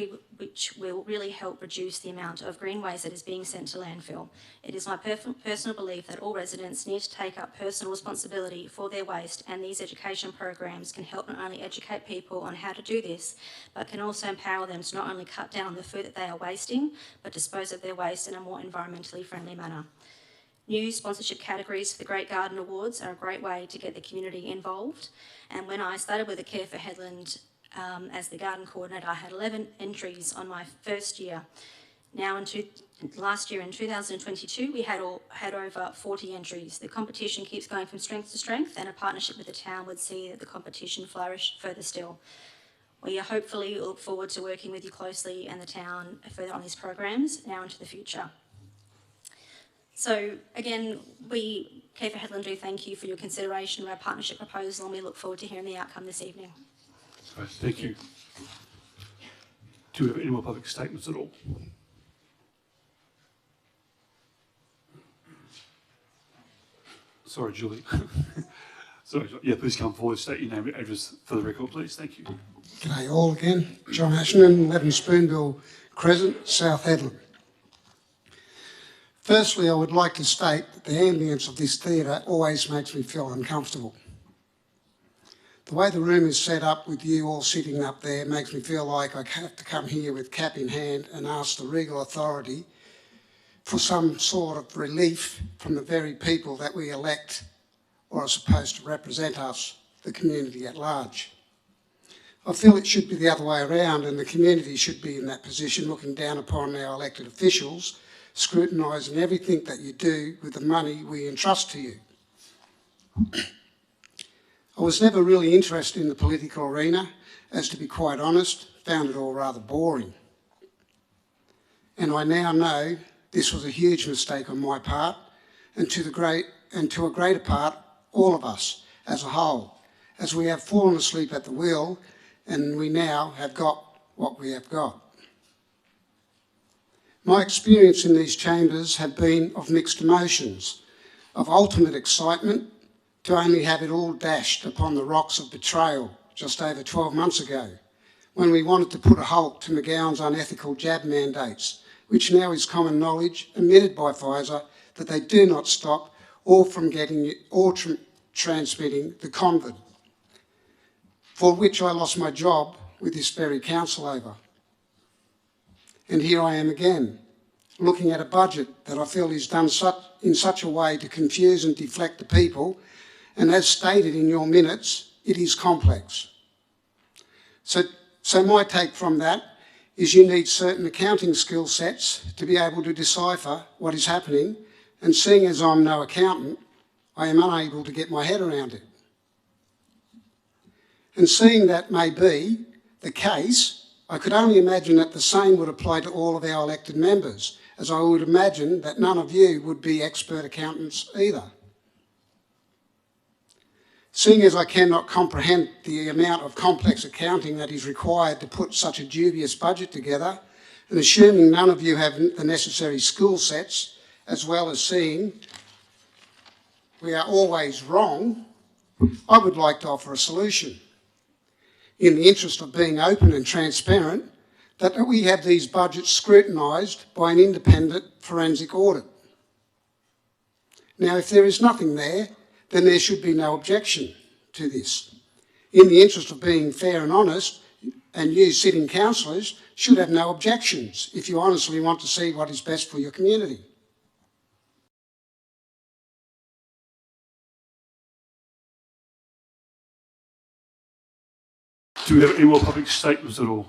Speaker 16: will really help reduce the amount of green waste that is being sent to landfill. It is my personal belief that all residents need to take up personal responsibility for their waste, and these education programs can help not only educate people on how to do this, but can also empower them to not only cut down on the food that they are wasting, but dispose of their waste in a more environmentally friendly manner. New sponsorship categories for the Great Garden Awards are a great way to get the community involved. And when I started with the Care for Hedland as the garden coordinator, I had 11 entries on my first year. Now, last year in 2022, we had over 40 entries. The competition keeps going from strength to strength, and a partnership with the town would see that the competition flourish further still. We hopefully look forward to working with you closely and the town further on these programs now into the future. So again, we, Care for Headland, do thank you for your consideration of our partnership proposal, and we look forward to hearing the outcome this evening.
Speaker 1: Right, thank you. Do we have any more public statements at all? Sorry, Julie. Sorry, yeah, please come forward, state your name and address for the record, please. Thank you.
Speaker 7: G'day all again. John Ashman, 11 Spoonbill Crescent, South Hedland. Firstly, I would like to state that the ambience of this theatre always makes me feel uncomfortable. The way the room is set up with you all sitting up there makes me feel like I have to come here with cap in hand and ask the regal authority for some sort of relief from the very people that we elect or are supposed to represent us, the community at large. I feel it should be the other way around, and the community should be in that position looking down upon our elected officials, scrutinising everything that you do with the money we entrust to you. I was never really interested in the political arena, as to be quite honest, found it all rather boring. And I now know this was a huge mistake on my part, and to a greater part, all of us as a whole, as we have fallen asleep at the wheel and we now have got what we have got. My experience in these chambers have been of mixed emotions, of ultimate excitement to only have it all dashed upon the rocks of betrayal just over 12 months ago, when we wanted to put a halt to McGowan's unethical jab mandates, which now is common knowledge, admitted by Pfizer, that they do not stop or from transmitting the COVID, for which I lost my job with this very council over. And here I am again, looking at a budget that I feel is done in such a way to confuse and deflect the people, and as stated in your minutes, it is complex. So my take from that is you need certain accounting skill sets to be able to decipher what is happening, and seeing as I'm no accountant, I am unable to get my head around it. And seeing that may be the case, I could only imagine that the same would apply to all of our elected members, as I would imagine that none of you would be expert accountants either. Seeing as I cannot comprehend the amount of complex accounting that is required to put such a dubious budget together, and assuming none of you have the necessary skill sets, as well as seeing we are always wrong, I would like to offer a solution. In the interest of being open and transparent, that we have these budgets scrutinised by an independent forensic audit. Now, if there is nothing there, then there should be no objection to this. In the interest of being fair and honest, and you sitting councillors should have no objections if you honestly want to see what is best for your community.
Speaker 1: Do we have any more public statements at all?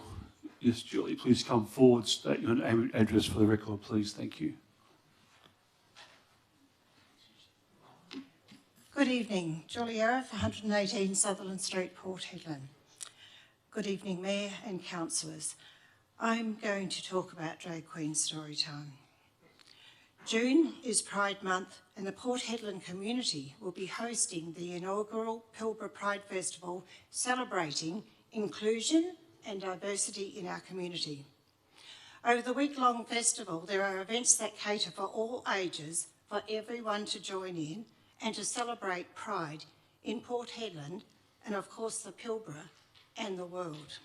Speaker 1: Yes, Julie, please come forward, state your name and address for the record, please. Thank you.
Speaker 17: Good evening, Julie Arif, 118 Sutherland Street, Port Hedland. Good evening, Mayor and councillors. I'm going to talk about Drag Queen Storytime. June is Pride Month, and the Port Hedland community will be hosting the inaugural Pilbara Pride Festival, celebrating inclusion and diversity in our community. Over the week-long festival, there are events that cater for all ages, for everyone to join in and to celebrate Pride in Port Hedland and, of course, the Pilbara and the world.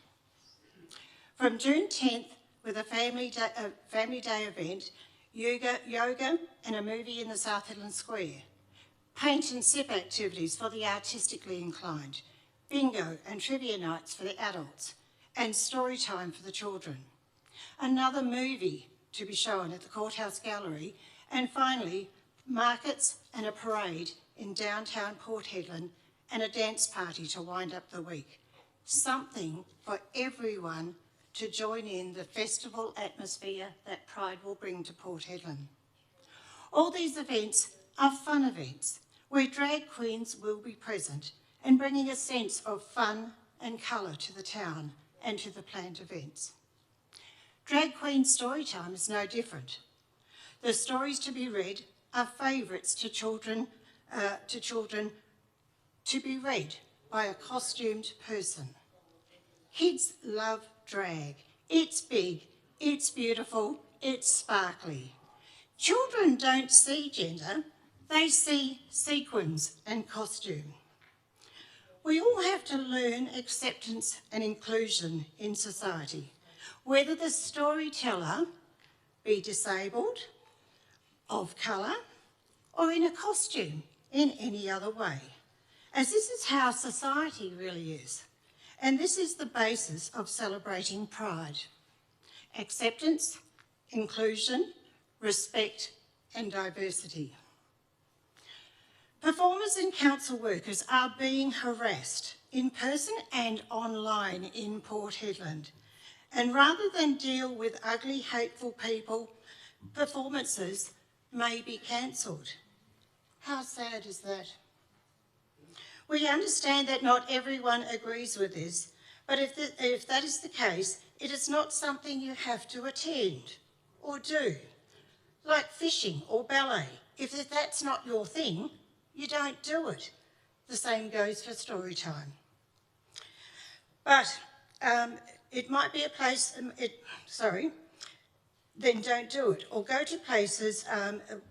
Speaker 17: From June 10th, with a family day event, yoga and a movie in the South Hedland Square, paint and sip activities for the artistically inclined, bingo and trivia nights for the adults, and story time for the children. Another movie to be shown at the Courthouse Gallery, and finally, markets and a parade in downtown Port Hedland and a dance party to wind up the week. Something for everyone to join in the festival atmosphere that Pride will bring to Port Hedland. All these events are fun events where drag queens will be present and bringing a sense of fun and colour to the town and to the planned events. Drag Queen Storytime is no different. The stories to be read are favourites to children to be read by a costumed person. Kids love drag. It's big, it's beautiful, it's sparkly. Children don't see gender, they see sequins and costume. We all have to learn acceptance and inclusion in society, whether the storyteller be disabled, of colour, or in a costume in any other way, as this is how society really is. And this is the basis of celebrating Pride. Acceptance, inclusion, respect and diversity. Performers and council workers are being harassed in person and online in Port Hedland. And rather than deal with ugly, hateful people, performances may be cancelled. How sad is that? We understand that not everyone agrees with this, but if that is the case, it is not something you have to attend or do, like fishing or ballet. If that's not your thing, you don't do it. The same goes for story time. But it might be a place, then don't do it, or go to places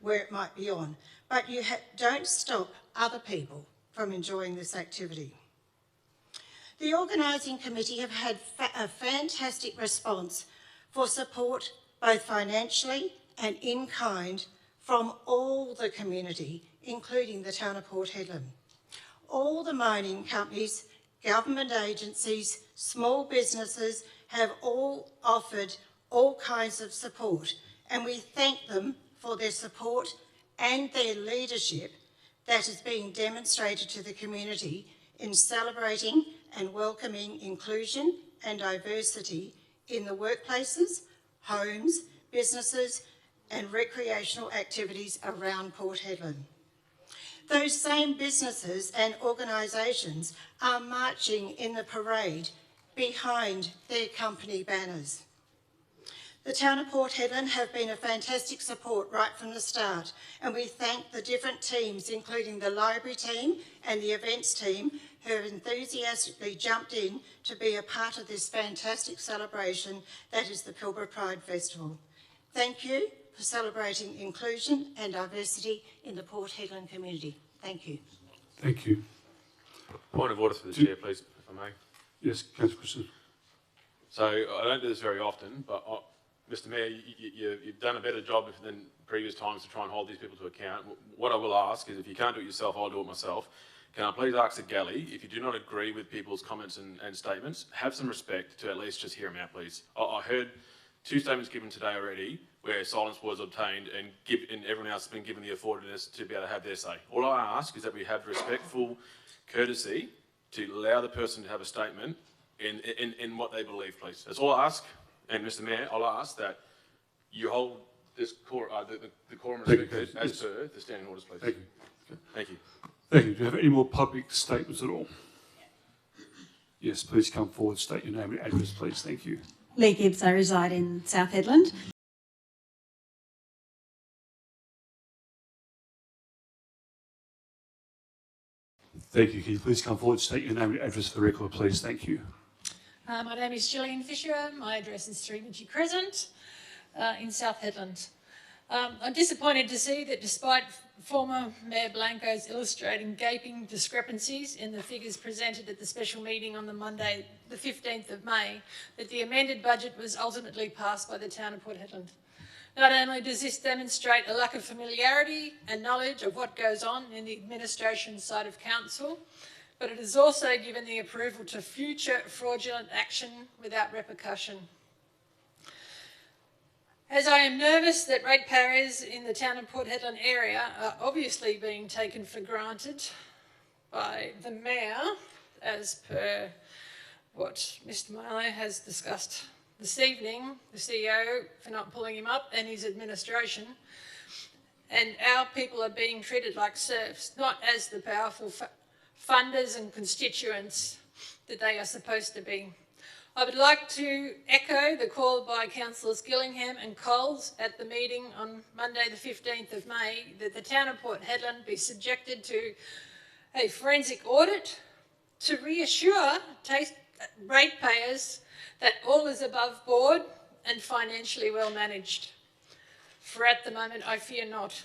Speaker 17: where it might be on. But you don't stop other people from enjoying this activity. The organising committee have had a fantastic response for support, both financially and in kind, from all the community, including the town of Port Hedland. All the mining companies, government agencies, small businesses have all offered all kinds of support, and we thank them for their support and their leadership that is being demonstrated to the community in celebrating and welcoming inclusion and diversity in the workplaces, homes, businesses and recreational activities around Port Hedland. Those same businesses and organisations are marching in the parade behind their company banners. The town of Port Hedland have been a fantastic support right from the start, and we thank the different teams, including the library team and the events team, who have enthusiastically jumped in to be a part of this fantastic celebration that is the Pilbara Pride Festival. Thank you for celebrating inclusion and diversity in the Port Hedland community. Thank you.
Speaker 1: Thank you.
Speaker 3: Point of order for the chair, please, if I may.
Speaker 1: Yes, Councillor Christian.
Speaker 3: So I don't do this very often, but Mr. Mayor, you've done a better job than previous times to try and hold these people to account. What I will ask is, if you can't do it yourself, I'll do it myself. Can I please ask the galley, if you do not agree with people's comments and statements, have some respect to at least just hear them out, please. I heard 2 statements given today already where silence was obtained and everyone else has been given the affordedness to be able to have their say. All I ask is that we have respectful courtesy to allow the person to have a statement in what they believe, please. That's all I ask. And Mr. Mayor, I'll ask that you hold this the quorum respected as per the standing orders, please.
Speaker 1: Thank you. Okay.
Speaker 3: Thank you.
Speaker 1: Thank you. Do you have any more public statements at all? Yes, please come forward, state your name and address, please. Thank you.
Speaker 10: Lee Gibbs, I reside in South Hedland.
Speaker 1: Thank you. Can you please come forward, state your name and address for the record, please? Thank you.
Speaker 12: My name is Gillian Fisher. My address is 3 Mitchie Crescent in South Hedland. I'm disappointed to see that despite former Mayor Blanco's illustrating gaping discrepancies in the figures presented at the special meeting on the Monday, the 15th of May, that the amended budget was ultimately passed by the town of Port Hedland. Not only does this demonstrate a lack of familiarity and knowledge of what goes on in the administration side of council, but it has also given the approval to future fraudulent action without repercussion. As I am nervous that ratepayers in the town of Port Hedland area are obviously being taken for granted by the Mayor, as per what Mr. Milo has discussed this evening, the CEO for not pulling him up and his administration, and our people are being treated like serfs, not as the powerful funders and constituents that they are supposed to be. I would like to echo the call by Councillors Gillingham and Coles at the meeting on Monday the 15th of May that the town of Port Hedland be subjected to a forensic audit to reassure ratepayers that all is above board and financially well managed. For at the moment, I fear not.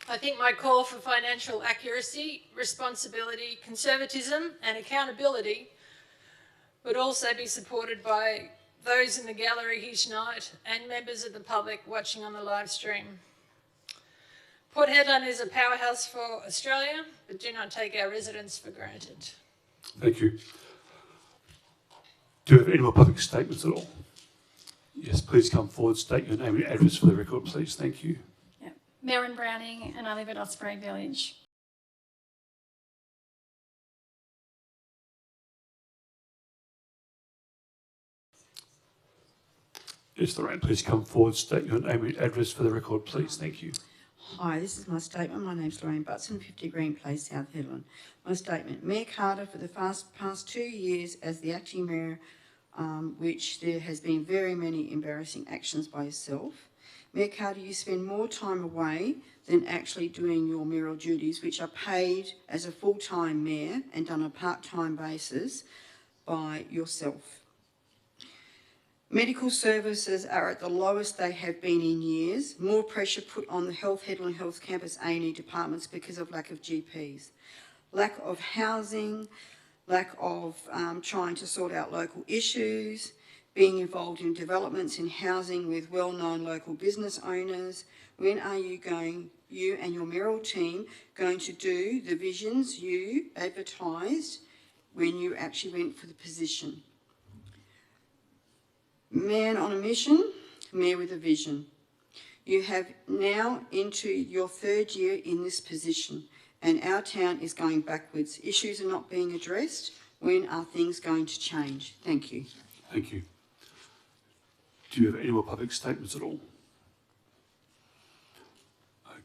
Speaker 12: I think my call for financial accuracy, responsibility, conservatism and accountability would also be supported by those in the gallery here tonight and members of the public watching on the live stream. Port Hedland is a powerhouse for Australia, but do not take our residents for granted.
Speaker 1: Thank you. Do you have any more public statements at all? Yes, please come forward, state your name and address for the record, please. Thank you.
Speaker 11: Maren Browning, and I live at Osprey Village.
Speaker 1: Yes, Lorraine, please come forward, state your name and address for the record, please. Thank you.
Speaker 8: Hi, this is my statement. My name's Lorraine Butson, 50 Green Place, South Hedland. My statement, Mayor Carter, for the past 2 years as the acting mayor, which there has been very many embarrassing actions by yourself. Mayor Carter, you spend more time away than actually doing your mayoral duties, which are paid as a full-time mayor and done on a part-time basis by yourself. Medical services are at the lowest they have been in years. More pressure put on the Hedland Health Campus A&E departments because of lack of GPs. Lack of housing, lack of trying to sort out local issues, being involved in developments in housing with well-known local business owners. When are you and your mayoral team going to do the visions you advertised when you actually went for the position? Man on a mission, mayor with a vision. You have now into your 3rd year in this position and our town is going backwards. Issues are not being addressed. When are things going to change? Thank you.
Speaker 1: Thank you. Do you have any more public statements at all?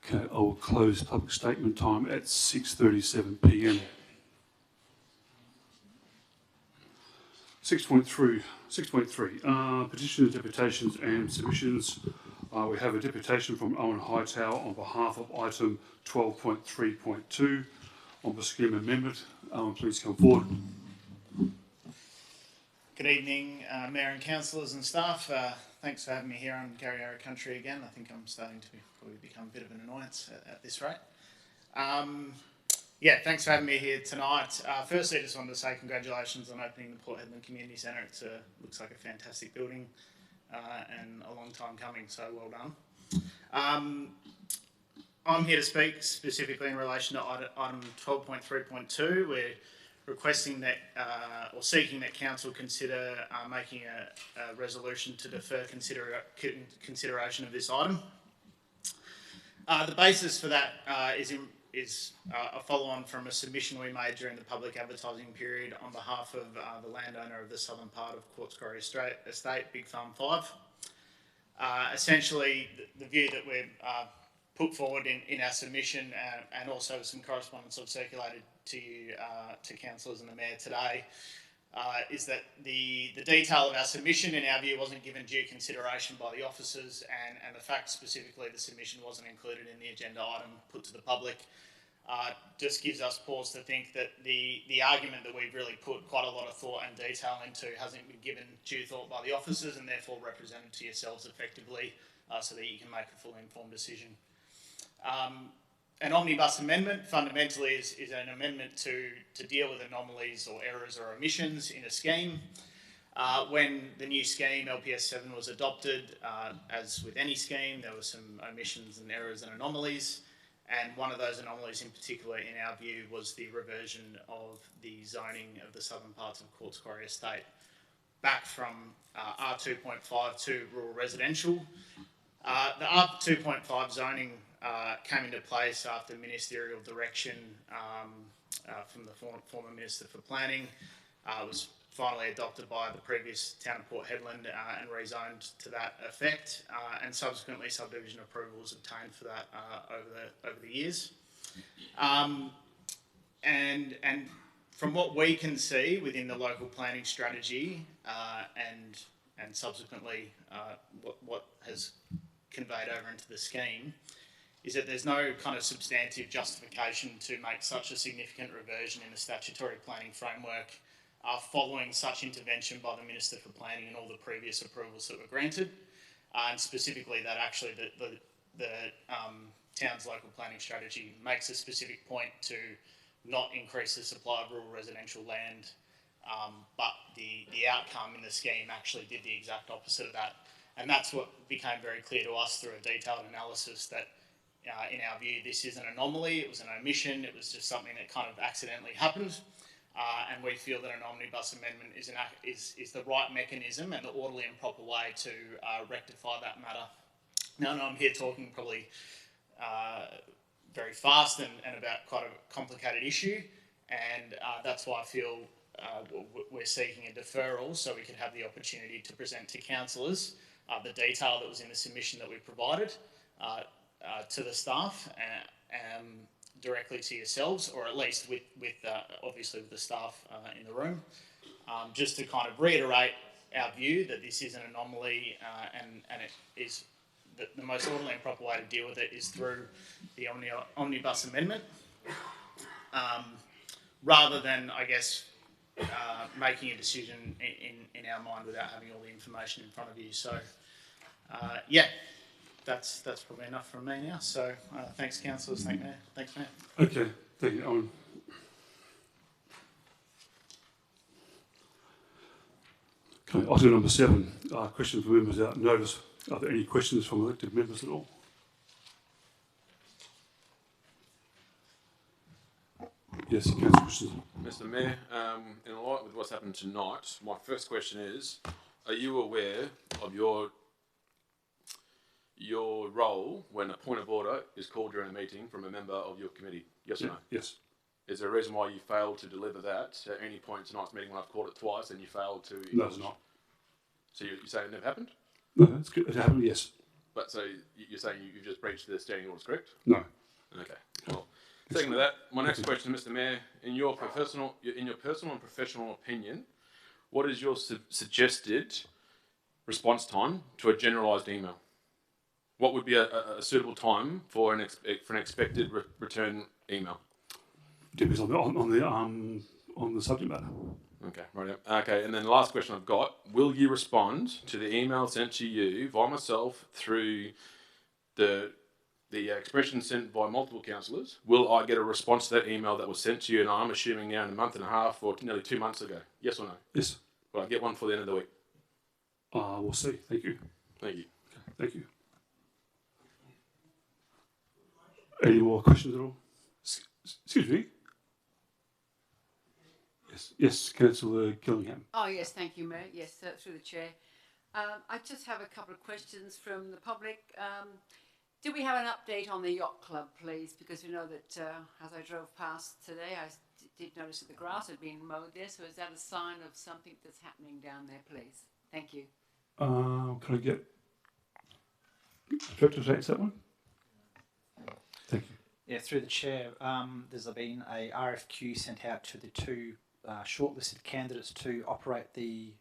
Speaker 1: Okay, I will close public statement time at 6:37 p.m. 6.3, petitions, deputations and submissions. We have a deputation from Owen Hightower on behalf of item 12.3.2 on the scheme amendment. Owen, please come forward.
Speaker 18: Good evening, Mayor and councillors and staff. Thanks for having me here on Garryara Country again. I think I'm starting to probably become a bit of an annoyance at this rate. Yeah, thanks for having me here tonight. Firstly, I just wanted to say congratulations on opening the Port Hedland Community Centre. It looks like a fantastic building and a long time coming, so well done. I'm here to speak specifically in relation to item 12.3.2. We're requesting that or seeking that council consider making a resolution to defer consideration of this item. The basis for that is a follow-on from a submission we made during the public advertising period on behalf of the landowner of the southern part of Quartz Quarry Estate, Big Farm 5. Essentially, the view that we've put forward in our submission and also some correspondence I've circulated to you, to councillors and the mayor today, is that the detail of our submission, in our view, wasn't given due consideration by the officers, and the fact specifically the submission wasn't included in the agenda item put to the public just gives us pause to think that the argument that we've really put quite a lot of thought and detail into hasn't been given due thought by the officers and therefore represented to yourselves effectively so that you can make a fully informed decision. An omnibus amendment fundamentally is an amendment to deal with anomalies or errors or omissions in a scheme. When the new scheme, LPS 7, was adopted, as with any scheme, there were some omissions and errors and anomalies. And one of those anomalies in particular, in our view, was the reversion of the zoning of the southern parts of Quartz Quarry Estate back from R2.5 to rural residential. The R2.5 zoning came into place after ministerial direction from the former Minister for Planning. It was finally adopted by the previous Town of Port Hedland and rezoned to that effect, and subsequently subdivision approval was obtained for that over the years. And From what we can see within the local planning strategy and subsequently what has conveyed over into the scheme, is that there's no kind of substantive justification to make such a significant reversion in the statutory planning framework following such intervention by the Minister for Planning and all the previous approvals that were granted. And specifically that actually the town's local planning strategy makes a specific point to not increase the supply of rural residential land, but the outcome in the scheme actually did the exact opposite of that. And that's what became very clear to us through a detailed analysis that in our view, this is an anomaly, it was an omission, it was just something that kind of accidentally happened. And we feel that an omnibus amendment is the right mechanism and the orderly and proper way to rectify that matter. Now, I know I'm here talking probably very fast and about quite a complicated issue, and that's why I feel we're seeking a deferral so we can have the opportunity to present to councillors the detail that was in the submission that we provided to the staff directly to yourselves, or at least with obviously with the staff in the room, just to kind of reiterate our view that this is an anomaly and it is the most orderly and proper way to deal with it is through the omnibus amendment, rather than, I guess, making a decision in our mind without having all the information in front of you. So, yeah. That's probably enough from me now. So thanks, councillors. Thanks, Mayor.
Speaker 1: Okay, thank you, Owen. Okay, item number 7, questions from members without notice. Are there any questions from elected members at all? Yes, Councillor Christensen.
Speaker 3: Mr. Mayor, in light with what's happened tonight, my first question is, are you aware of your role when a point of order is called during a meeting from a member of your committee? Yes or no?
Speaker 1: Yes.
Speaker 3: Is there a reason why you failed to deliver that at any point in tonight's meeting when I've called it twice and you failed to...
Speaker 1: No, it's not.
Speaker 3: So you're saying it never happened?
Speaker 1: No, it's good. It happened, yes.
Speaker 3: But so you're saying you've just breached the standing orders, correct?
Speaker 1: No.
Speaker 3: Okay. Well, second to that, my next question, Mr. Mayor, in your personal and professional opinion, what is your suggested response time to a generalised email? What would be a suitable time for an expected return email?
Speaker 1: Depends on the subject matter.
Speaker 3: Okay, right. Okay, and then the last question I've got: will you respond to the email sent to you via myself through the expression sent by multiple councillors? Will I get a response to that email that was sent to you? And I'm assuming now in a month and a half or nearly 2 months ago. Yes or no?
Speaker 1: Yes.
Speaker 3: Will I get one for the end of the week?
Speaker 1: We'll see. Thank you.
Speaker 3: Thank you.
Speaker 1: Okay, thank you. Any more questions at all? Excuse me. Yes, Councillor Gillingham.
Speaker 19: Oh yes, thank you, Mayor. Yes, through the chair. I just have a couple of questions from the public. Do we have an update on the yacht club, please? Because we know that as I drove past today, I did notice that the grass had been mowed there. So is that a sign of something that's happening down there, please? Thank you.
Speaker 1: Can I get Director to answer that one? Thank you.
Speaker 20: Yeah, through the chair, there's been a RFQ sent out to the two shortlisted candidates to operate the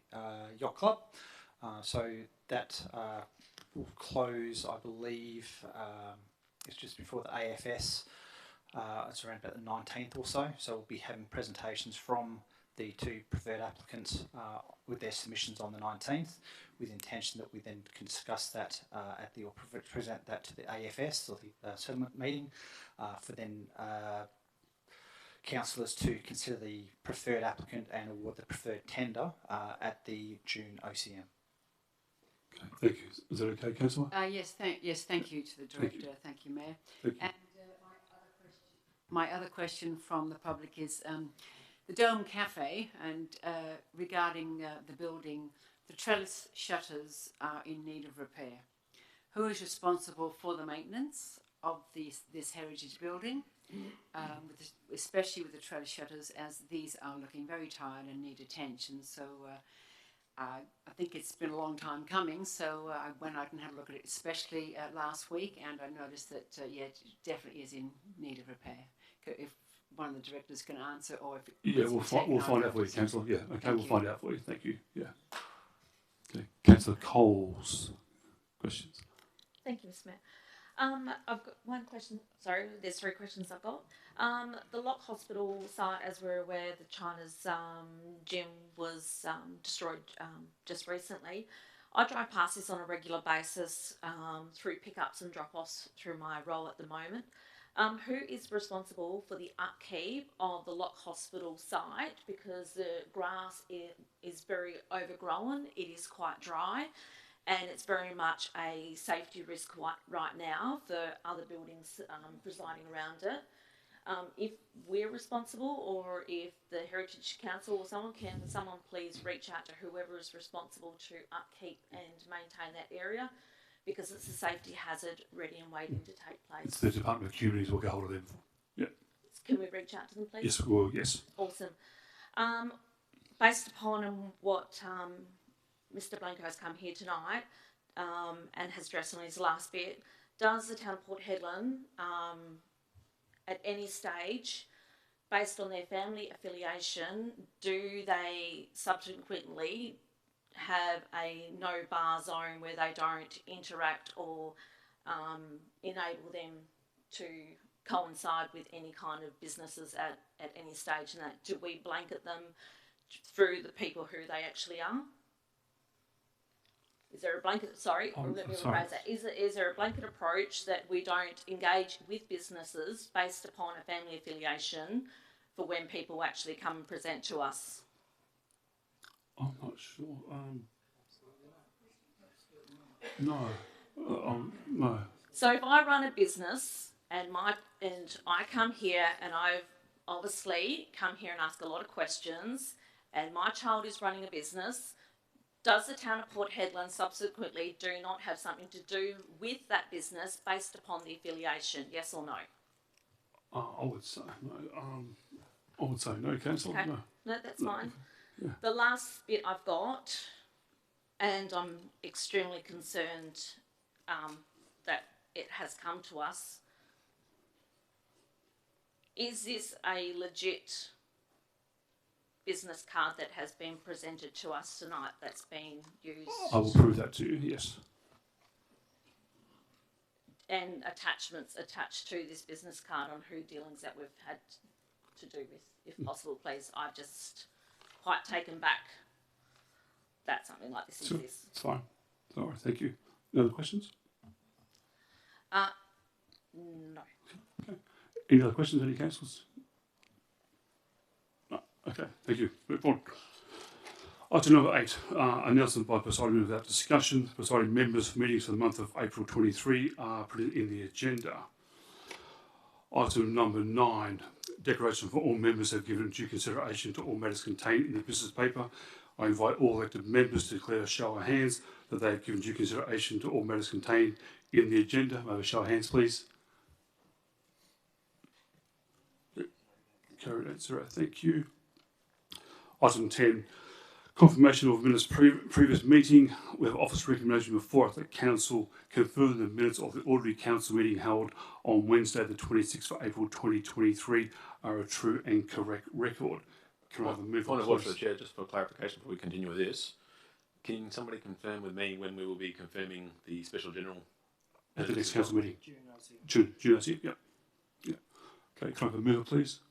Speaker 20: yacht club. So that will close, I believe, it's just before the AFS. It's around about the 19th or so. So we'll be having presentations from the two preferred applicants with their submissions on the 19th, with the intention that we then can discuss that or present that to the AFS, or the settlement meeting, for then councillors to consider the preferred applicant and award the preferred tender at the June OCM.
Speaker 1: Okay, thank you. Is that okay, Councillor?
Speaker 19: Yes, thank you to the Director. Thank you, Mayor.
Speaker 1: Thank you.
Speaker 19: And my other question from the public is the Dome Cafe, and regarding the building, the trellis shutters are in need of repair. Who is responsible for the maintenance of this heritage building, especially with the trellis shutters, as these are looking very tired and need attention? So I think it's been a long time coming, so I went out and had a look at it, especially last week, and I noticed that, yeah, it definitely is in need of repair. one of the directors can answer, or if it
Speaker 1: Yeah,
Speaker 19: needs to
Speaker 1: we'll,
Speaker 19: be taken
Speaker 1: we'll find
Speaker 19: over.
Speaker 1: out for you, Councillor. Yeah, okay,
Speaker 19: Thank
Speaker 1: we'll
Speaker 19: you.
Speaker 1: find out for you. Thank you. Yeah. Okay, Councillor Coles, questions?
Speaker 6: Thank you, Mr. Mayor. I've got one question. Sorry, there's 3 questions I've got. The Lock Hospital site, as we're aware, the China's gym was destroyed just recently. I drive past this on a regular basis through pickups and drop-offs through my role at the moment. Who is responsible for the upkeep of the Lock Hospital site? Because the grass is very overgrown, it is quite dry, and it's very much a safety risk right now for other buildings residing around it. If we're responsible, or if the Heritage Council or someone please reach out to whoever is responsible to upkeep and maintain that area, because it's a safety hazard ready and waiting to take place.
Speaker 1: It's the Department of Communities. We'll get hold of them. Yeah.
Speaker 6: Can we reach out to them, please?
Speaker 1: Yes, we will. Yes.
Speaker 6: Awesome. Based upon what Mr. Blanco has come here tonight and has addressed on his last bit, does the town of Port Hedland at any stage, based on their family affiliation, do they subsequently have a no bar zone where they don't interact or enable them to coincide with any kind of businesses at any stage? And that, do we blanket them through the people who they actually are? Is there a blanket, let me rephrase that. Is there a blanket approach that we don't engage with businesses based upon a family affiliation for when people actually come and present to us?
Speaker 1: I'm not sure. No. No.
Speaker 6: So if I run a business and I come here and I've obviously come here and ask a lot of questions, and my child is running a business, does the town of Port Hedland subsequently do not have something to do with that business based upon the affiliation? Yes or no?
Speaker 1: I would say no. I would say no, Councillor.
Speaker 6: Okay.
Speaker 1: No.
Speaker 6: No, that's fine.
Speaker 1: Yeah.
Speaker 6: The last bit I've got, and I'm extremely concerned that it has come to us. Is this a legit business card that has been presented to us tonight that's been used?
Speaker 1: I will prove that to you, yes.
Speaker 6: And attachments attached to this business card on who dealings that we've had to do with, if possible, please. I've just quite taken back that something like this exists.
Speaker 1: It's fine. All right, thank you. Any other questions?
Speaker 6: No.
Speaker 1: Okay. Any other questions, any councillors? No. Okay, thank you. Move on. Item number 8, announcement by presiding member without discussion. Presiding members for meetings for the month of April 23 are printed in the agenda. Item number 9, declaration for all members have given due consideration to all matters contained in the business paper. I invite all elected members to declare a show of hands that they have given due consideration to all matters contained in the agenda. May I have a show of hands, please? Carried 8-0. Thank you. Item 10. Confirmation of minutes previous meeting. We have office recommendation before us that council confirm the minutes of the ordinary council meeting held on Wednesday the 26th of April 2023 are a true and correct record. Can I have a move?
Speaker 3: Point of order for the chair, just for clarification before we continue with this. Can somebody confirm with me when we will be confirming the special general?
Speaker 1: At the next council meeting? June, I see. Yeah. Okay, can I have a mover, please?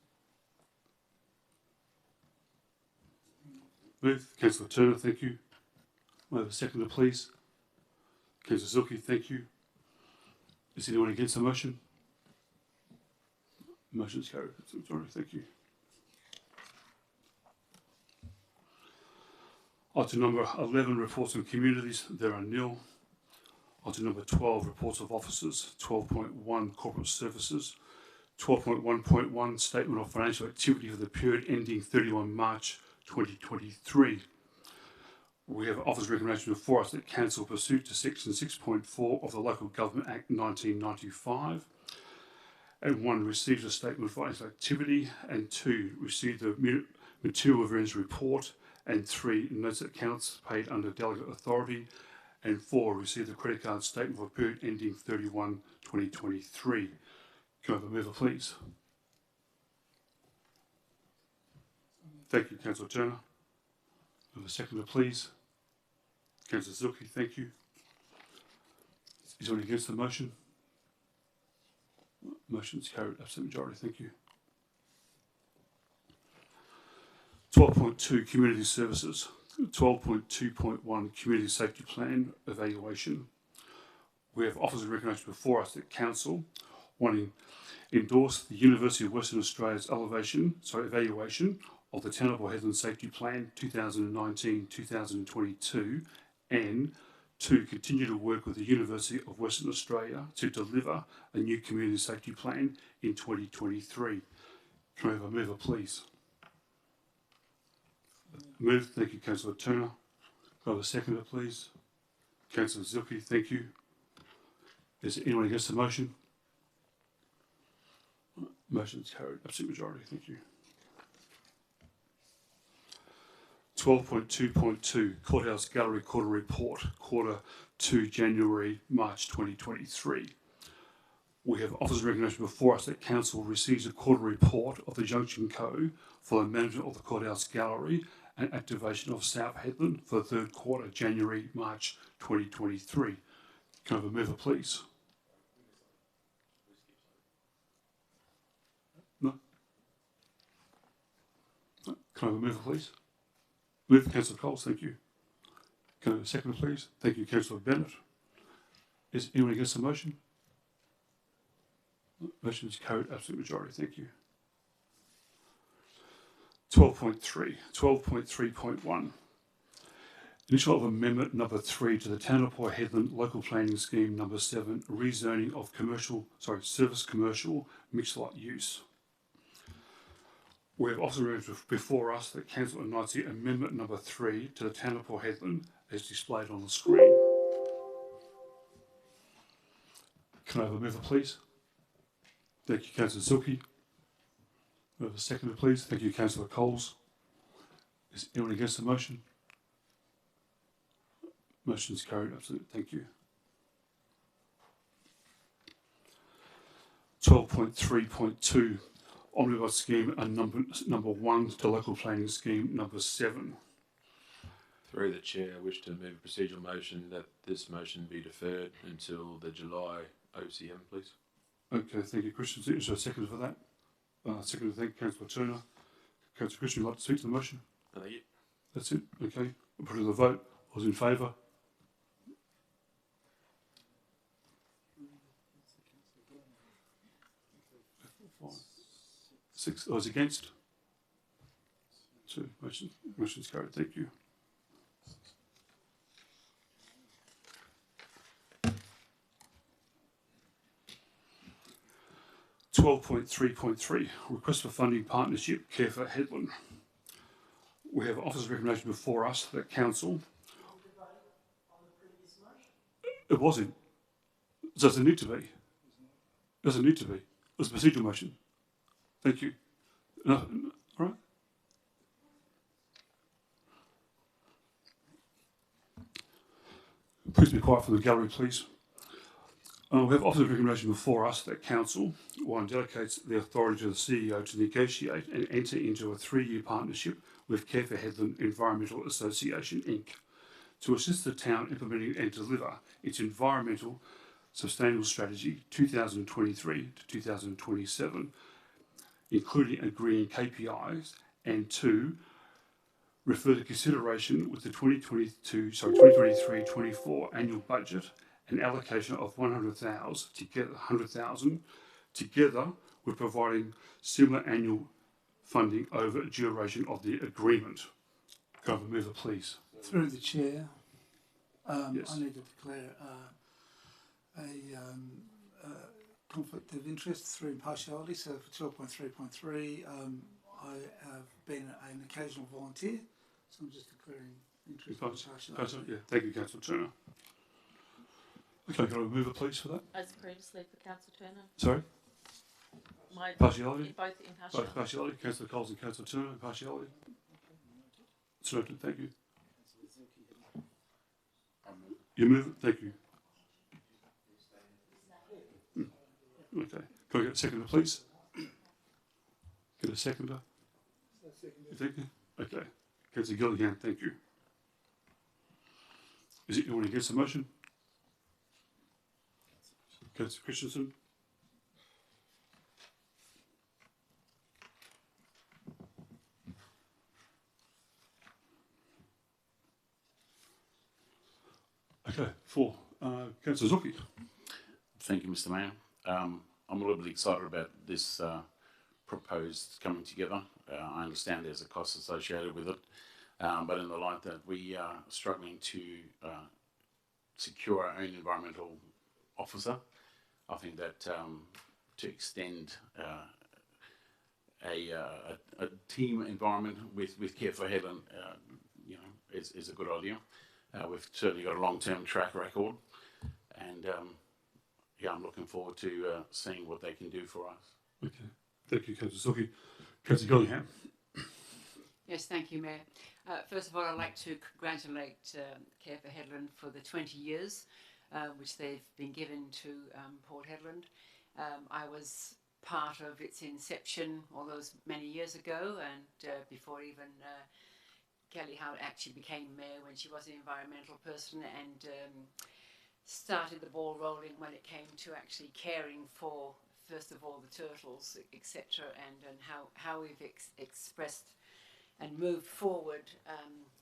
Speaker 1: Move. Councillor Turner, thank you. May I have a seconder, please? Councillor Zilke, thank you. Is anyone against the motion? Motion's carried. Sorry, thank you. Item number 11, reports from communities. There are nil. Item number 12, reports of officers. 12.1, corporate services. 12.1.1, statement of financial activity for the period ending 31 March 2023. We have office recommendation before us that council pursuant to section 6.4 of the Local Government Act 1995, and 1, receives a statement of financial activity, and 2, receive the material variance report, and 3, notes accounts paid under delegate authority, and 4, receive the credit card statement for the period ending 31 2023. Can I have a mover, please? Thank you, Councillor Turner. Have a seconder, please. Councillor Zuki, thank you. Is anyone against the motion? Motion is carried, absolute majority, thank you. 12.2 Community Services. 12.2.1 Community Safety Plan Evaluation. We have offers and recognition before us that Council wanting endorse the University of Western Australia's evaluation of the Town of Port Hedland Safety Plan 2019-2022 and to continue to work with the University of Western Australia to deliver a new community safety plan in 2023. Can I have a mover, please? Move, thank you, Councillor Turner. Can I have a seconder, please? Councillor Zilke, thank you. Is there anyone against the motion? Motion is carried, absolute majority, thank you. 12.2.2 Courthouse Gallery Quarter Report, Quarter 2 January-March 2023. We have offers and recognition before us that Council receives a quarter report of the Junction Co for the management of the Courthouse Gallery and activation of South Hedland for the third quarter, January-March 2023. Can I have a mover, please? No? Can I have a mover, please? Move, Councillor Coles, thank you. Can I have a seconder, please? Thank you, Councillor Bennett. Is anyone against the motion? Motion is carried, absolute majority, thank you. 12.3, 12.3.1. Initial of Amendment number 3 to the Town of Port Hedland Local Planning Scheme number 7, rezoning of service commercial mixed lot use. We have also before us that Council announce the Amendment number 3 to the Town of Port Hedland as displayed on the screen. Can I have a mover, please? Thank you, Councillor Zilke. We have a seconder, please. Thank you, Councillor Coles. Is anyone against the motion? Motion is carried, absolutely. Thank you. 12.3.2 Omnibus Scheme and number 1 to Local Planning Scheme number 7.
Speaker 3: Through the Chair, I wish to move a procedural motion that this motion be deferred until the July OCM, please.
Speaker 1: Okay, thank you, Christian. Is there a second for that? Second, thank you, Councillor Turner. Councillor Christian, would you like to speak to the motion?
Speaker 3: Thank you.
Speaker 1: That's it, okay. I'll put it to the vote. All those in favour? Six. Those against? 2. Motion's carried. Thank you. (12.3.3) Request for funding partnership Care for Hedland. We have offers of recommendation before us that Council. It wasn't. It doesn't need to be. It doesn't need to be. It was a procedural motion. Thank you. No, all right. Please be quiet from the gallery, please. We have offers of recommendation before us that Council, 1, delegates the authority to the CEO to negotiate and enter into a 3-year partnership with Care for Hedland Environmental Association, Inc. to assist the town implementing and deliver its environmental sustainable strategy 2023 to 2027, including agreeing KPIs, and 2, refer to consideration with the 2023-24 annual budget an allocation of 100,000 together with providing similar annual funding over a duration of the agreement. Can I have a mover, please?
Speaker 5: Through the chair,
Speaker 1: Yes.
Speaker 5: I need to declare a conflict of interest through impartiality. So for 12.3.3, I have been an occasional volunteer, so I'm just declaring interest in impartiality.
Speaker 1: Yeah, thank you, Councillor Turner. Okay, can I have a mover, please, for that?
Speaker 6: As previously for Councillor Turner.
Speaker 1: Sorry?
Speaker 6: My
Speaker 1: Partiality?
Speaker 6: both impartiality.
Speaker 1: Both partiality. Councillor Coles and Councillor Turner, partiality. It's noted, thank you. You move it, thank you. Okay, can I get a seconder, please? Get a seconder? Thank you. Okay. Councillor Gilligan, thank you. Is it anyone against the motion? Councillor Christensen? Okay, 4. Councillor Zucchi.
Speaker 21: Thank you, Mr. Mayor. I'm a little bit excited about this proposed coming together. I understand there's a cost associated with it, but in the light that we are struggling to secure our own environmental officer, I think that to extend a team environment with Care for Headland, is a good idea. We've certainly got a long-term track record, and I'm looking forward to seeing what they can do for us.
Speaker 1: Okay, thank you, Councillor Zucchi. Councillor Gillingham.
Speaker 19: Yes, thank you, Mayor. First of all, I'd like to congratulate Care for Headland for the 20 years which they've been given to Port Hedland. I was part of its inception all those many years ago, and before even Kelly Howard actually became mayor, when she was an environmental person, and started the ball rolling when it came to actually caring for, first of all, the turtles, etc., and how we've expressed and moved forward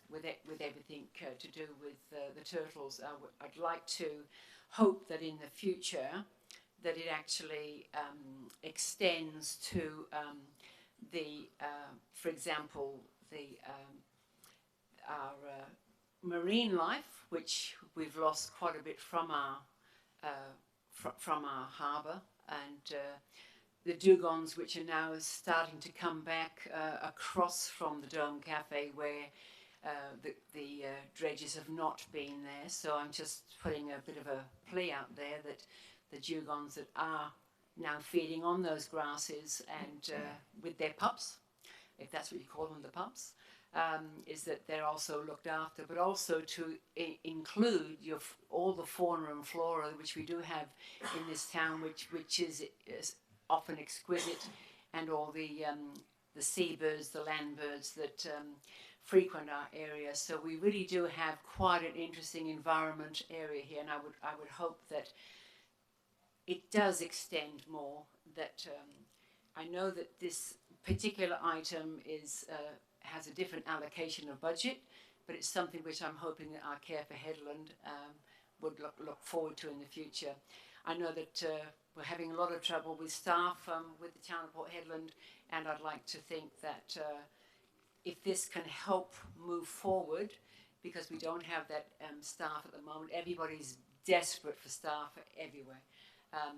Speaker 19: with everything to do with the turtles. I'd like to hope that in the future that it actually extends to for example, our marine life, which we've lost quite a bit from our harbour, and the dugongs, which are now starting to come back across from the Dome Cafe, where the dredges have not been there. So I'm just putting a bit of a plea out there that the dugongs that are now feeding on those grasses and with their pups, if that's what you call them, the pups, is that they're also looked after, but also to include all the fauna and flora which we do have in this town, which is often exquisite, and all the seabirds, the land birds that frequent our area. So we really do have quite an interesting environment area here, and I would hope that it does extend more. That I know that this particular item has a different allocation of budget, but it's something which I'm hoping that our Care for Hedland would look forward to in the future. I know that we're having a lot of trouble with staff with the town of Port Hedland, and I'd like to think that if this can help move forward, because we don't have that staff at the moment, everybody's desperate for staff everywhere,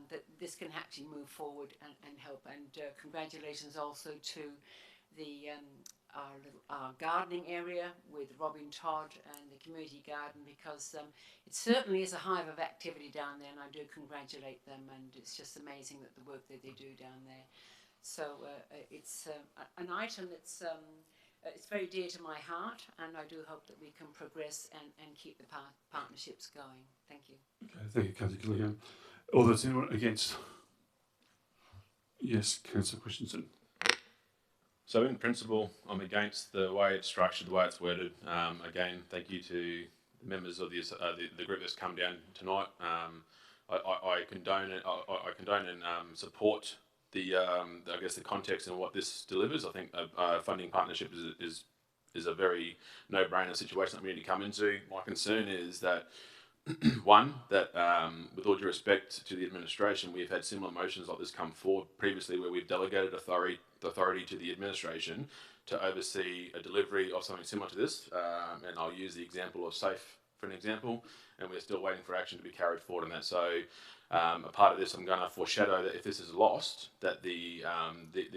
Speaker 19: that this can actually move forward and help. And congratulations also to the our gardening area with Robin Todd and the community garden, because it certainly is a hive of activity down there, and I do congratulate them, and it's just amazing that the work that they do down there. So it's an item that's it's very dear to my heart, and I do hope that we can progress and keep the partnerships going. Thank you.
Speaker 1: Okay, thank you, Councillor Gillingham. All those anyone against? Yes, Councillor Christensen.
Speaker 3: So in principle, I'm against the way it's structured, the way it's worded. Again, thank you to the members of the group that's come down tonight. I condone it. I condone and support the I guess the context and what this delivers. I think a funding partnership is a very no-brainer situation that we need to come into. My concern is that one, that with all due respect to the administration, we've had similar motions like this come forward previously, where we've delegated authority to the administration to oversee a delivery of something similar to this, and I'll use the example of SAFE for an example, and we're still waiting for action to be carried forward on that. So a part of this, I'm going to foreshadow that if this is lost, that the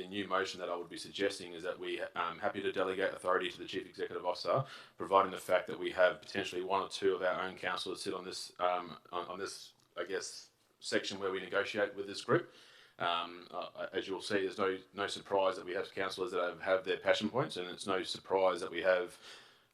Speaker 3: new motion that I would be suggesting is that we happy to delegate authority to the Chief Executive Officer, providing the fact that we have potentially one or two of our own councillors sit on this on this, I guess, section where we negotiate with this group. As you'll see, there's no surprise that we have councillors that have their passion points, and it's no surprise that we have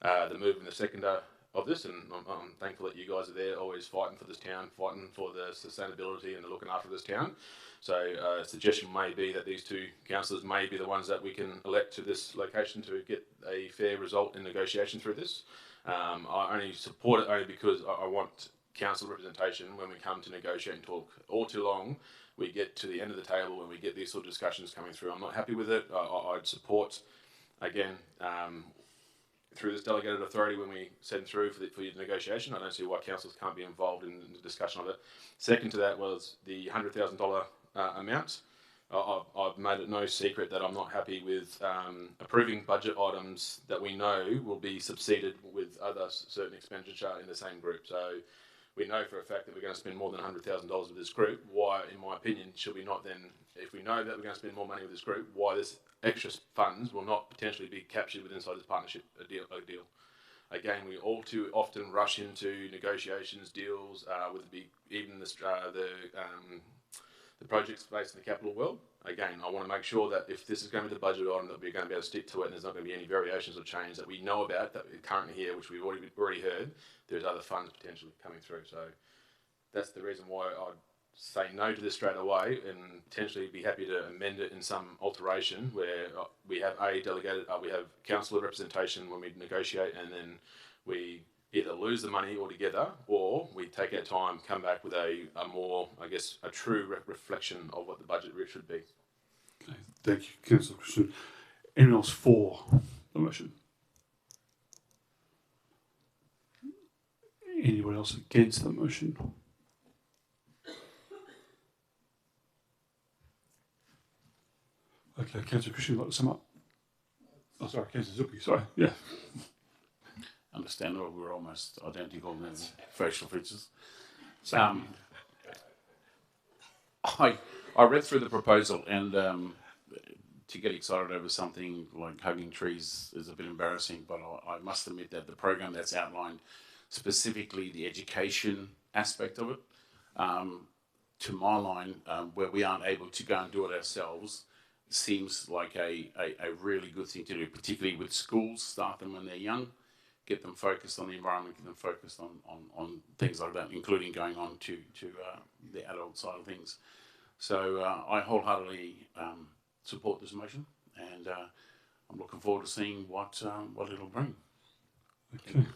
Speaker 3: the Move and the Seconder of this, and I'm thankful that you guys are there, always fighting for this town, fighting for the sustainability and the looking after this town. So a suggestion may be that these two councillors may be the ones that we can elect to this location to get a fair result in negotiation through this. I only support it only because I want council representation when we come to negotiate and talk. All too long, we get to the end of the table when we get these sort of discussions coming through. I'm not happy with it. I'd support, again, through this delegated authority when we send through for your negotiation. I don't see why councillors can't be involved in the discussion of it. Second to that was the $100,000 amount. I've made it no secret that I'm not happy with approving budget items that we know will be subsided with other certain expenditure in the same group. So we know for a fact that we're going to spend more than $100,000 with this group. Why, in my opinion, should we not then, if we know that we're going to spend more money with this group, why this extra funds will not potentially be captured within inside this partnership deal? Again, we all too often rush into negotiations, deals, with even the projects based in the capital world. Again, I want to make sure that if this is going to be the budget item, that we're going to be able to stick to it, and there's not going to be any variations or change that we know about that we're currently here, which we've already heard. There's other funds potentially coming through. So that's the reason why I'd say no to this straight away, and potentially be happy to amend it in some alteration where we have we have councillor representation when we negotiate, and then we either lose the money altogether, or we take our time, come back with a more, I guess, a true reflection of what the budget should be.
Speaker 1: Okay, thank you, Councillor Christian. Anyone else for the motion? Anyone else against the motion? Okay, Councillor Christian, would you like to sum up? Oh, sorry, Councillor Zucchi, sorry, yeah.
Speaker 21: Understandable, we're almost identical in facial features. I read through the proposal, and to get excited over something like hugging trees is a bit embarrassing, but I must admit that the program that's outlined, specifically the education aspect of it, to my line, where we aren't able to go and do it ourselves, seems like a really good thing to do, particularly with schools. Start them when they're young, get them focused on the environment, get them focused on things like that, including going on to the adult side of things. So I wholeheartedly support this motion, and I'm looking forward to seeing what it'll bring.
Speaker 1: Okay,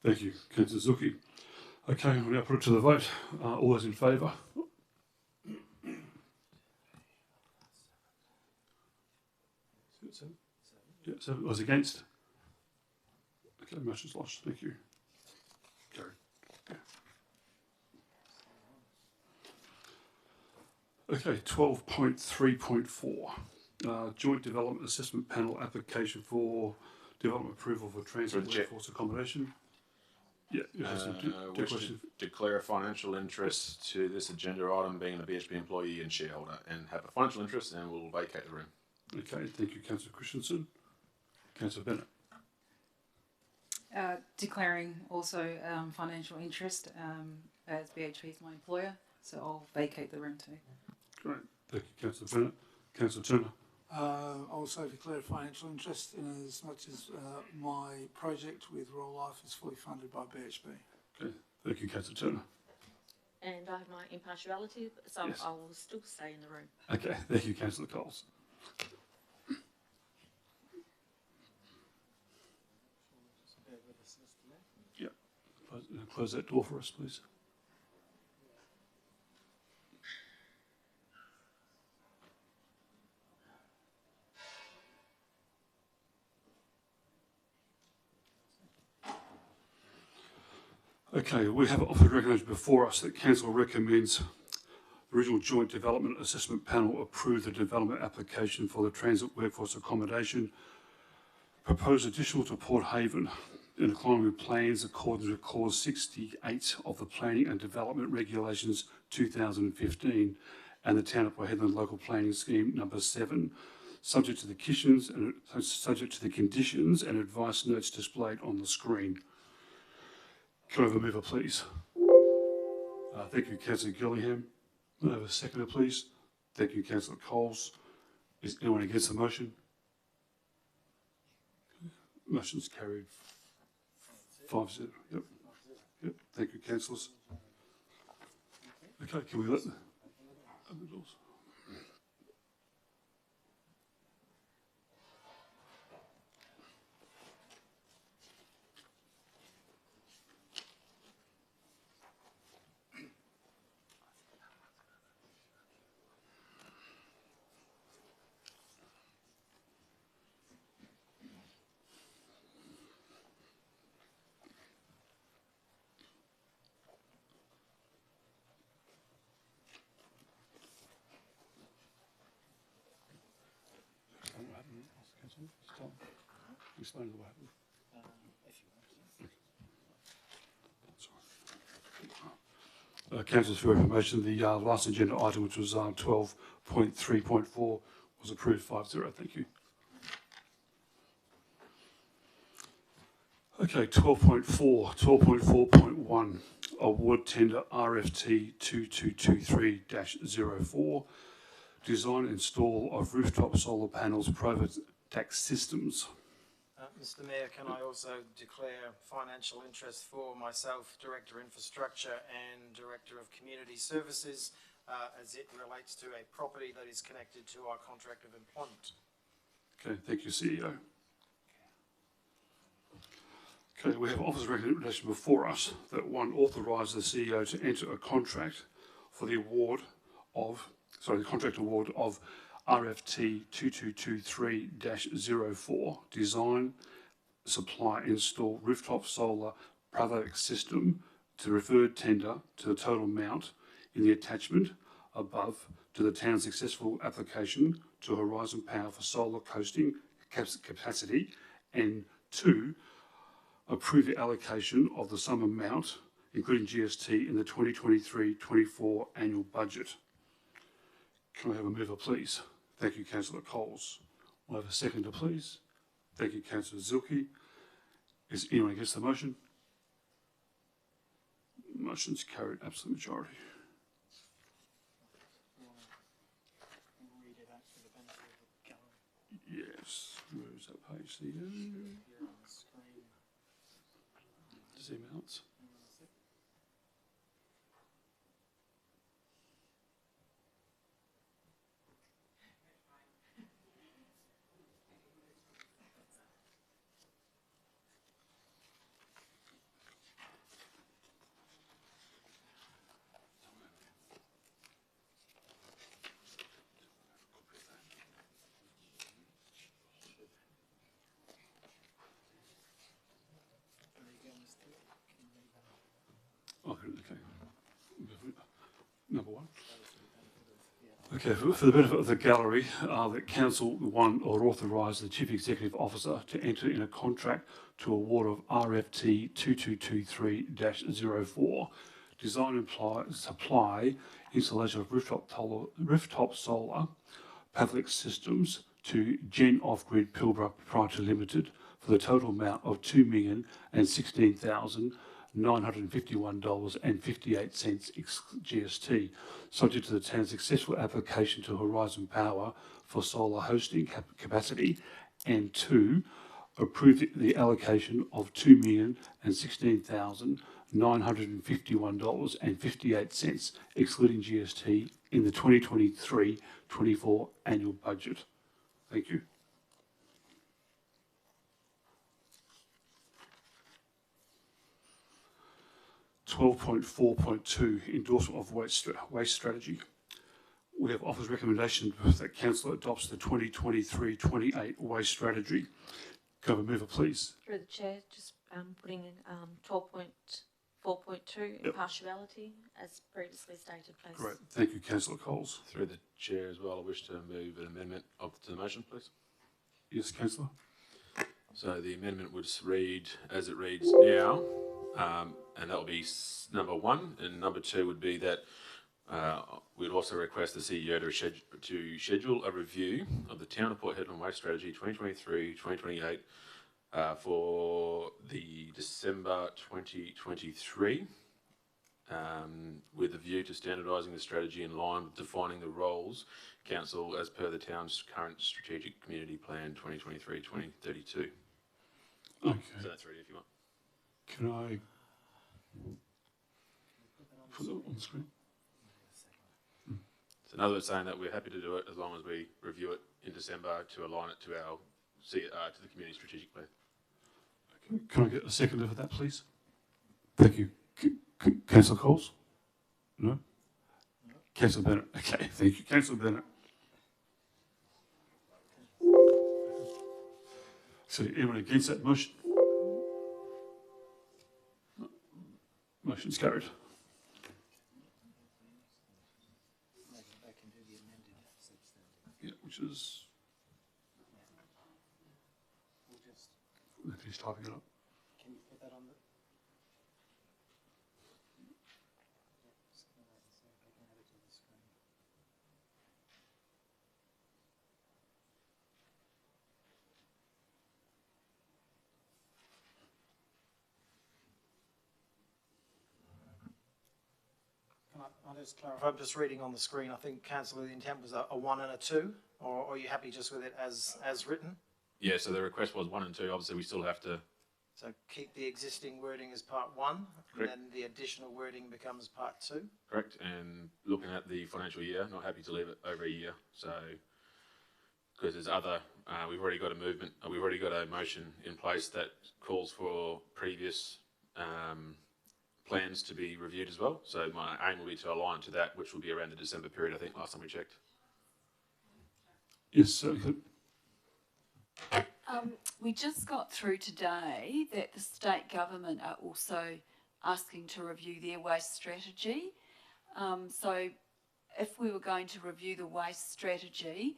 Speaker 1: thank you, Councillor Zucchi. Okay, we'll now put it to the vote. All those in favour? Yeah, so those against? Okay, motion's lost. Thank you. Carried. Yeah. Okay, 12.3.4. Joint Development Assessment Panel application for development approval for transit workforce accommodation. Yeah, you have some
Speaker 3: wish to declare a financial interest to this agenda item, being a BHP employee and shareholder, and have a financial interest, and will vacate the room.
Speaker 1: Okay, thank you, Councillor Christensen. Councillor Bennett.
Speaker 4: Declaring also financial interest as BHP is my employer, so I'll vacate the room too.
Speaker 1: Great, thank you, Councillor Bennett. Councillor Turner.
Speaker 5: Also declare a financial interest in as much as my project with Royal Life is fully funded by BHP.
Speaker 1: Okay, thank you, Councillor Turner.
Speaker 6: And I have my impartiality, so
Speaker 1: Yes.
Speaker 6: I will still stay in the room.
Speaker 1: Okay, thank you, Councillor Coles. Yeah, close that door for us, please. Okay, we have offered recognition before us that Council recommends the Regional Joint Development Assessment Panel approve the development application for the transit workforce accommodation proposed additional to Port Haven in accordance with plans according to Clause 68 of the Planning and Development Regulations 2015 and the Town of Port Hedland Local Planning Scheme number 7, subject to the conditions and advice notes displayed on the screen. Can I have a mover, please? Thank you, Councillor Gillingham. Can I have a seconder, please? Thank you, Councillor Coles. Is anyone against the motion? Motion's carried 5-0. Yep. Yep. Thank you, councillors. Okay, can we let open the doors? Explain what happened. Councillors, for your information, the last agenda item, which was 12.3.4, was approved 5-0. Thank you. Okay, 12.4.1, award tender RFT 2223-04, design and install of rooftop solar panels, private tax systems.
Speaker 2: Mr Mayor, can I also declare financial interest for myself, Director Infrastructure and Director of Community Services, as it relates to a property that is connected to our contract of employment.
Speaker 1: Okay, thank you, CEO. Okay, we have officer's recommendation before us that one, authorise the CEO to enter a contract for the award of, the contract award of RFT 2223-04, design, supply, install rooftop solar Pravec system to referred tender to the total amount in the attachment above to the town's successful application to Horizon Power for solar coasting capacity, and 2, approve the allocation of the sum amount, including GST, in the 2023-24 annual budget. Can I have a mover, please? Thank you, Councillor Coles. Will I have a seconder, please? Thank you, Councillor Zilke. Is anyone against the motion? Motion's carried, absolute majority. Yes, where is that page? Zoom out. Okay. Number 1. Okay, for the benefit of the gallery, that Council or authorise the Chief Executive Officer to enter in a contract to award of RFT 2223-04, design and supply, installation of rooftop solar Pravec systems to Gen Off-Grid Pilbara Proprietary Limited for the total amount of $2,016,951.58 ex GST, subject to the town's successful application to Horizon Power for solar hosting capacity, and 2, approve the allocation of $2,016,951.58 excluding GST in the 2023-24 annual budget. Thank you. (12.4.2) Endorsement of waste strategy. We have officer's recommendation that Council adopts the 2023-28 waste strategy. Can I have a mover, please?
Speaker 6: Through the Chair, just putting in 12.4.2, impartiality, as previously stated, please.
Speaker 1: Great. Thank you, Councillor Coles.
Speaker 3: Through the Chair as well, I wish to move an amendment to the motion, please.
Speaker 1: Yes, Councillor. So
Speaker 3: the amendment would read as it reads now, and that will be number 1, and number 2 would be that we'd also request the CEO to schedule a review of the Town of Port Hedland Waste Strategy 2023-2028 for the December 2023, with a view to standardising the strategy in line with defining the roles Council as per the town's current strategic community plan 2023-2032.
Speaker 1: Okay.
Speaker 3: So that's ready if you want.
Speaker 1: Can I put that on the screen?
Speaker 3: So in other words, saying that we're happy to do it as long as we review it in December to align it to our to the community strategic plan.
Speaker 1: Okay. Can I get a seconder for that, please? Thank you. Councillor Coles? No? Councillor Bennett. Okay, thank you. Councillor Bennett. So anyone against that motion? Motion's carried. Yeah, which is... He's typing it up.
Speaker 20: Can you put that on the...
Speaker 2: I'll just clarify, I'm just reading on the screen, I think, Councillor, the intent was a 1 and a 2, or are you happy just with it as written?
Speaker 3: Yeah, so the request was 1 and 2. Obviously, we still have to...
Speaker 2: So keep the existing wording as part 1,
Speaker 3: Correct.
Speaker 2: and then the additional wording becomes part 2?
Speaker 3: Correct, and looking at the financial year, not happy to leave it over a year, so... Because there's other... we've already got a movement, we've already got a motion in place that calls for previous plans to be reviewed as well. So my aim will be to align to that, which will be around the December period, I think, last time we checked.
Speaker 1: Yes, sir.
Speaker 9: We just got through today that the state government are also asking to review their waste strategy. So if we were going to review the waste strategy,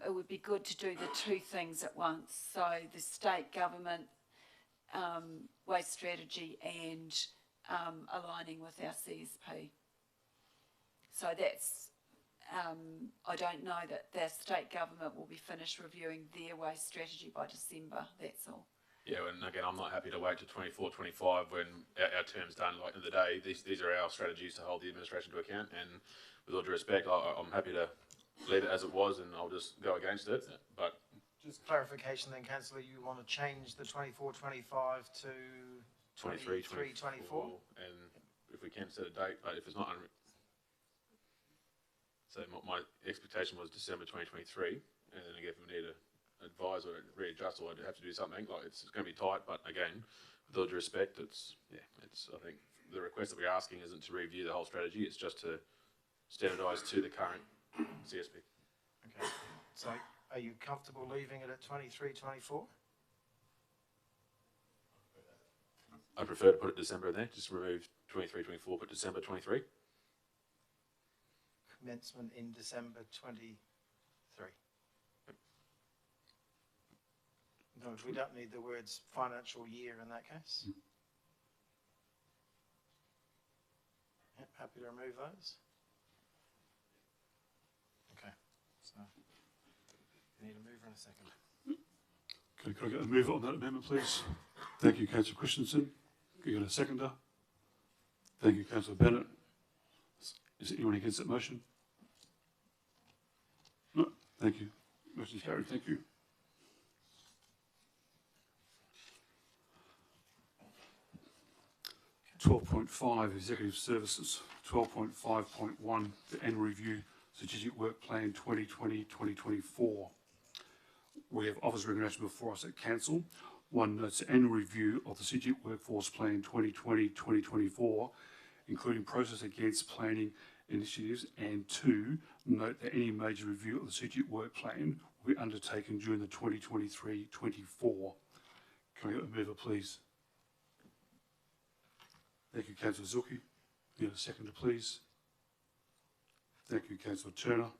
Speaker 9: it would be good to do the two things at once. So the state government waste strategy and aligning with our CSP. So that's, I don't know that the state government will be finished reviewing their waste strategy by December, that's all.
Speaker 3: Yeah, and again, I'm not happy to wait to 24, 25 when our term's done. Like, in the day, these are our strategies to hold the administration to account, and with all due respect, I'm happy to leave it as it was and I'll just go against it, but...
Speaker 2: Just clarification then, Councillor, you want to change the 24, 25 to
Speaker 3: 23,
Speaker 2: 24?
Speaker 3: And if we can set a date, but if it's not... So my expectation was December 2023, and then again, if we need to advise or readjust or have to do something, like it's going to be tight, but again, with all due respect, I think the request that we're asking isn't to review the whole strategy, it's just to standardise to the current CSP.
Speaker 2: Okay, so are you comfortable leaving it at 23, 24?
Speaker 3: I prefer to put it December in there, just remove 23, 24, put December 23.
Speaker 2: Commencement in December 23. No, we don't need the words financial year in that case. Yep, happy to remove those. Okay, so you need a mover in a second.
Speaker 1: Okay, can I get a mover on that amendment, please? Thank you, Councillor Christensen. Can you get a seconder? Thank you, Councillor Bennett. Is anyone against that motion? No, thank you. Motion's carried, thank you. .5 Executive Services, 12.5.1 the Annual Review Strategic Work Plan 2020-2024. We have office recommendation before us at Council. One, notes the annual review of the Strategic Workforce Plan 2020-2024, including process against planning initiatives, and 2, note that any major review of the Strategic Work Plan will be undertaken during the 2023-24. Can I get a mover, please? Thank you, Councillor Zucchi. Need a seconder, please. Thank you, Councillor Turner.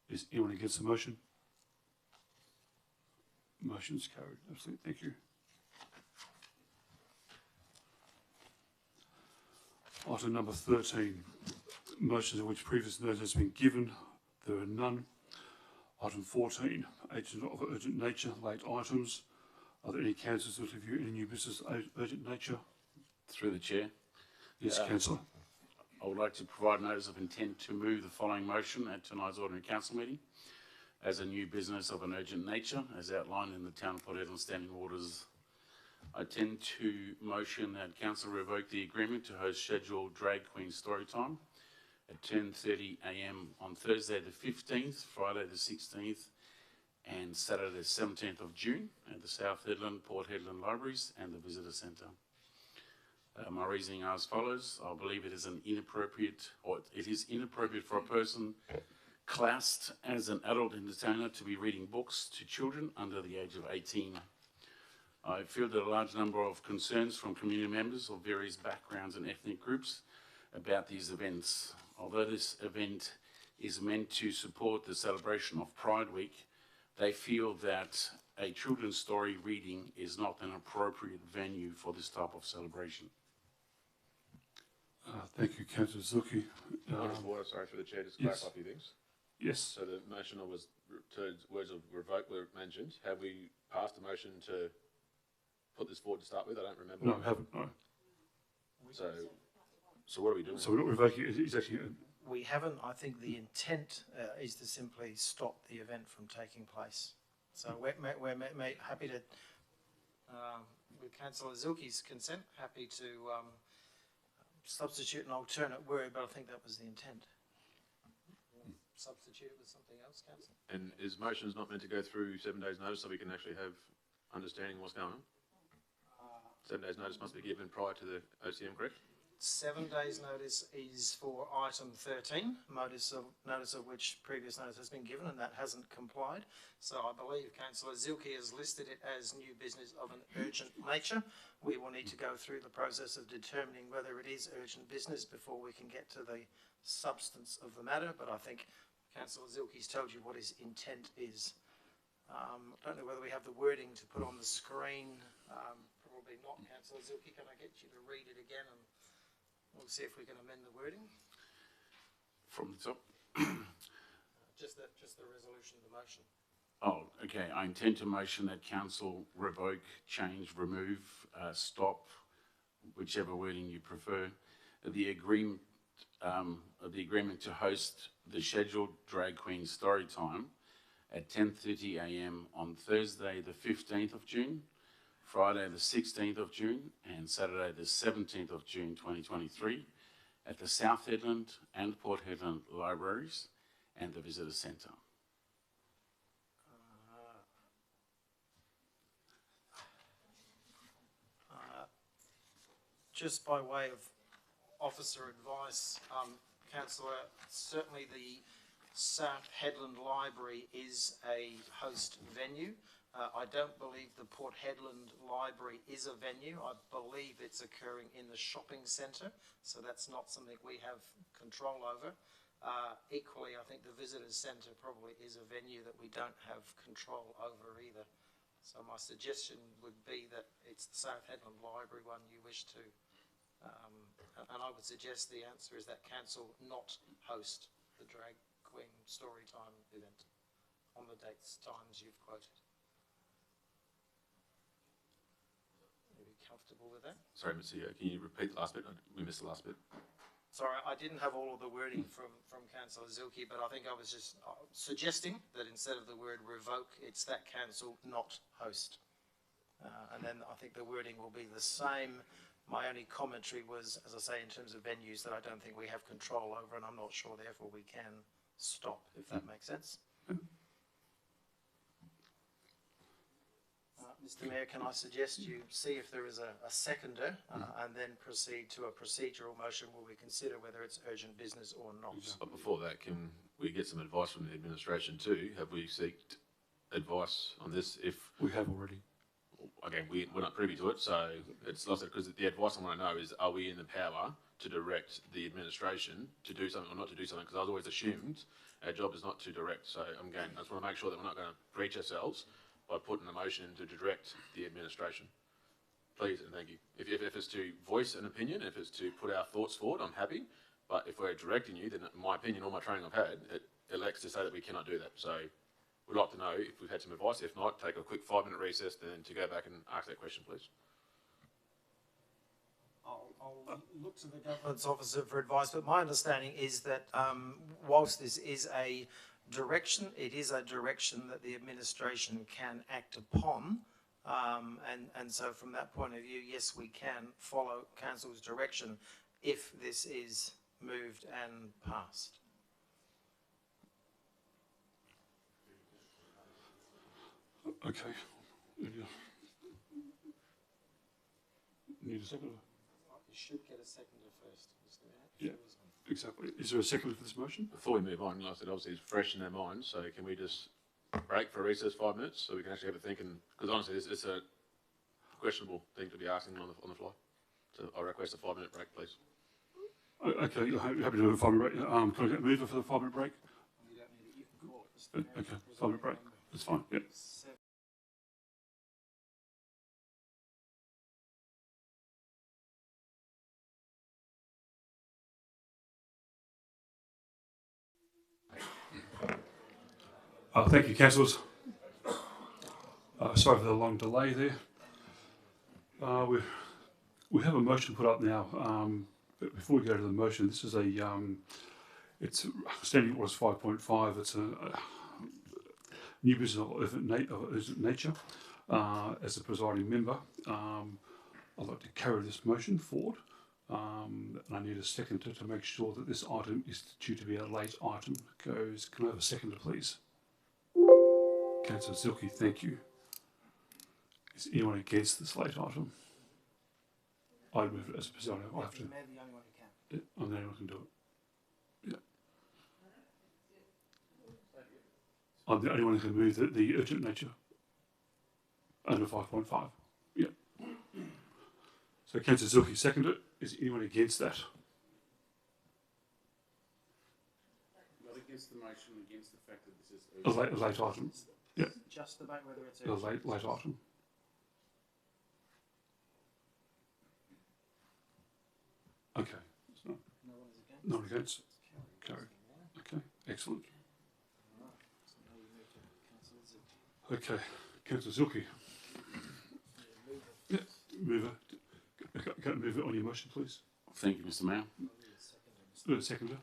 Speaker 1: Is anyone against the motion? Motion's carried. Absolutely. Thank you. Item number 13. Motions of which previous notice has been given. There are none. Item 14. Agents of urgent nature, late items. Are there any councillors that review any new business of urgent nature?
Speaker 21: Through the chair.
Speaker 1: Yes, Councillor.
Speaker 21: I would like to provide notice of intent to move the following motion at tonight's ordinary council meeting as a new business of an urgent nature, as outlined in the Town of Port Hedland Standing Orders I tend to motion that council revoke the agreement to host scheduled Drag Queen Storytime at 10:30 a.m. on Thursday the 15th, Friday the 16th, and Saturday the 17th of June at the South Hedland, Port Hedland Libraries and the Visitor Centre. My reasoning are as follows. I believe it is inappropriate for a person classed as an adult entertainer to be reading books to children under the age of 18. I fielded a large number of concerns from community members of various backgrounds and ethnic groups about these events. Although this event is meant to support the celebration of Pride Week, they feel that a children's story reading is not an appropriate venue for this type of celebration.
Speaker 1: Thank you, Councillor Zuki.
Speaker 3: Point of order, sorry for the chair, just
Speaker 1: yes.
Speaker 3: clarify a few things.
Speaker 1: Yes.
Speaker 3: So the motion was to words of revoke were mentioned. Have we passed a motion to put this forward to start with? I don't remember.
Speaker 1: No, we haven't, no.
Speaker 3: So what are we doing?
Speaker 1: So we're not revoking it, it's actually...
Speaker 2: We haven't. I think the intent is to simply stop the event from taking place. So we're happy to, with Councillor Zilke's consent, happy to substitute an alternate word, but I think that was the intent. Substitute it with something else, Councillor?
Speaker 3: And is motions not meant to go through 7 days' notice so we can actually have understanding what's going on? 7 days' notice must be given prior to the OCM, correct?
Speaker 2: 7 days' notice is for item 13, notice of which previous notice has been given, and that hasn't complied. So I believe Councillor Zilke has listed it as new business of an urgent nature. We will need to go through the process of determining whether it is urgent business before we can get to the substance of the matter, but I think Councillor Zilke's told you what his intent is. I don't know whether we have the wording to put on the screen. Probably not, Councillor Zilke. Can I get you to read it again, and we'll see if we can amend the wording?
Speaker 21: From the top?
Speaker 2: Just the resolution of the motion.
Speaker 21: Oh, okay. I intend to motion that council revoke, change, remove, stop, whichever wording you prefer, the agreement to host the scheduled Drag Queen Storytime at 10:30 a.m. on Thursday the 15th of June, Friday the 16th of June and Saturday the 17th of June 2023 at the South Hedland and Port Hedland Libraries and the Visitor Centre.
Speaker 2: Just by way of officer advice, Councillor, certainly the South Hedland Library is a host venue. I don't believe the Port Hedland Library is a venue. I believe it's occurring in the shopping centre, so that's not something we have control over. Equally, I think the Visitors Centre probably is a venue that we don't have control over either. So my suggestion would be that it's the South Hedland Library one you wish to, and I would suggest the answer is that council not host the Drag Queen Storytime event on the dates, times you've quoted. Comfortable with that?
Speaker 3: Sorry, Mr. Can you repeat the last bit? We missed the last bit.
Speaker 2: Sorry, I didn't have all of the wording from Councillor Zilke, but I think I was just suggesting that instead of the word revoke, it's that council not host. And then I think the wording will be the same. My only commentary was, as I say, in terms of venues that I don't think we have control over, and I'm not sure, therefore, we can stop, if that makes sense. Mr. Mayor, can I suggest you see if there is a seconder and then proceed to a procedural motion where we consider whether it's urgent business or not?
Speaker 3: But before that, can we get some advice from the administration too? Have we sought advice on this? If
Speaker 1: we have already.
Speaker 3: Okay, we're not privy to it, so it's lost because the advice I want to know is, are we in the power to direct the administration to do something or not to do something? Because I was always assumed our job is not to direct. So I just want to make sure that we're not going to breach ourselves by putting a motion in to direct the administration. Please and thank you. If it's to voice an opinion, if it's to put our thoughts forward, I'm happy. But if we're directing you, then in my opinion, all my training I've had, it elects to say that we cannot do that. So we'd like to know if we've had some advice. If not, take a quick 5-minute recess then to go back and ask that question, please.
Speaker 2: I'll look to the governance officer for advice, but my understanding is that whilst this is a direction, it is a direction that the administration can act upon. And so from that point of view, yes, we can follow council's direction if this is moved and passed.
Speaker 1: Okay. Need a second?
Speaker 2: You should get a seconder first, Mr. Mayor.
Speaker 1: Yeah, exactly. Is there a second for this motion?
Speaker 3: Before we move on, like I said, obviously it's fresh in their minds, so can we just break for a recess 5 minutes so we can actually have a think? And because honestly, it's a questionable thing to be asking on the fly. So I request a 5-minute break, please.
Speaker 1: Okay, happy to do a 5-minute break. Can I get a mover for the 5-minute break? Okay, 5-minute break. That's fine. Yeah. Thank you, councillors. Sorry for the long delay there. We have a motion put up now. But before we go to the motion, this is it's standing orders 5.5. It's a new business of nature. As a presiding member, I'd like to carry this motion forward. And I need a seconder to make sure that this item is due to be a late item. Can I have a seconder, please? Councillor Zilke, thank you. Is anyone against this late item? I move it as a presiding. I have to.
Speaker 2: You're the only one who can.
Speaker 1: Yeah, I'm the only one who can do it. Yeah. I'm the only one who can move the urgent nature under 5.5. Yeah. So Councillor Zilke seconded it. Is anyone against that?
Speaker 21: Not against the motion, against the fact that this is
Speaker 1: A late item. Yeah.
Speaker 2: Just debate whether it's
Speaker 1: A late item. Okay. No one against. Carried. Okay. Excellent. Okay. Councillor Zilke. Yeah. Mover. Can I move it on your motion, please?
Speaker 21: Thank you, Mr. Mayor.
Speaker 1: Seconder.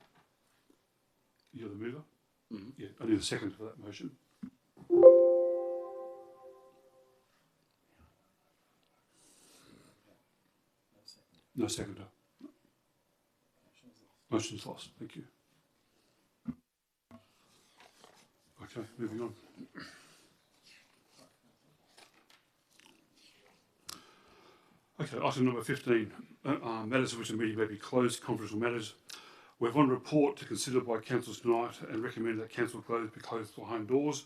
Speaker 1: You're the mover?
Speaker 21: Mm-hmm.
Speaker 1: Yeah, I need a second for that motion. No seconder. Motion's lost. Thank you. Okay, moving on. Okay, item number 15. Matters of which the meeting may be closed, confidential matters. We have one report to consider by council tonight and recommend that council be closed behind doors.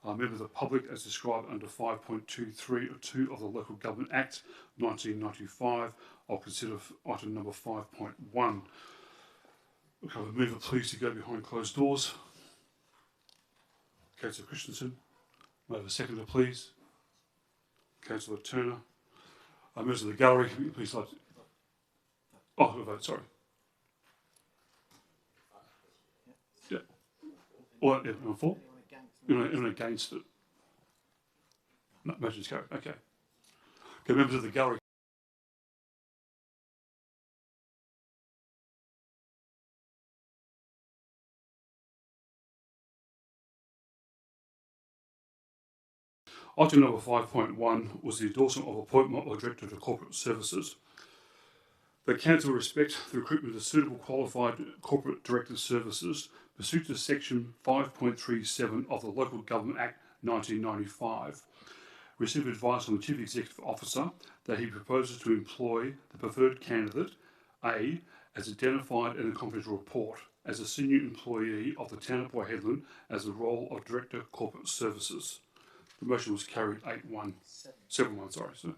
Speaker 1: Members of the public as described under 5.23 or 2 of the Local Government Act 1995. I'll consider item number 5.1. We'll have a mover please to go behind closed doors. Councillor Christensen. May I have a seconder please? Councillor Turner. Members of the gallery, please like to... Oh, a vote, sorry. Yeah. Or anyone for? Anyone against it? No, motion's carried. Okay. Okay, members of the gallery. Item number 5.1 was the endorsement of appointment of Director of Corporate Services. The Council respect the recruitment of suitable qualified corporate director services pursuant to section 5.37 of the Local Government Act 1995. Received advice from the Chief Executive Officer that he proposes to employ the preferred candidate, A, as identified in the confidential report, as a senior employee of the Town of Port Hedland as the role of Director Corporate Services. The motion was carried 8-1. 7-1, sorry. So.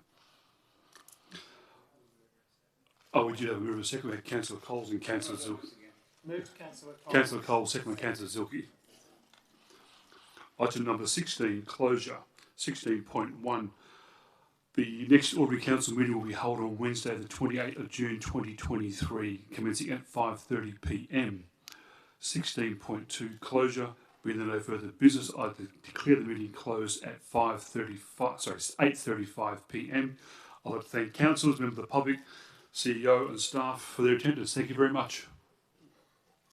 Speaker 1: Oh, we did have a mover second. We had Councillor Coles and Councillor Zilke.
Speaker 2: Moved Councillor Coles.
Speaker 1: Councillor Coles, second by Councillor Zilke. Item number 16, closure. 16.1. The next ordinary council meeting will be held on Wednesday, the 28th of June 2023, commencing at 5:30 p.m. 16.2, closure. Being there no further business, I declare the meeting closed at 8:35 p.m. I'd like to thank councillors, members of the public, CEO and staff for their attendance. Thank you very much.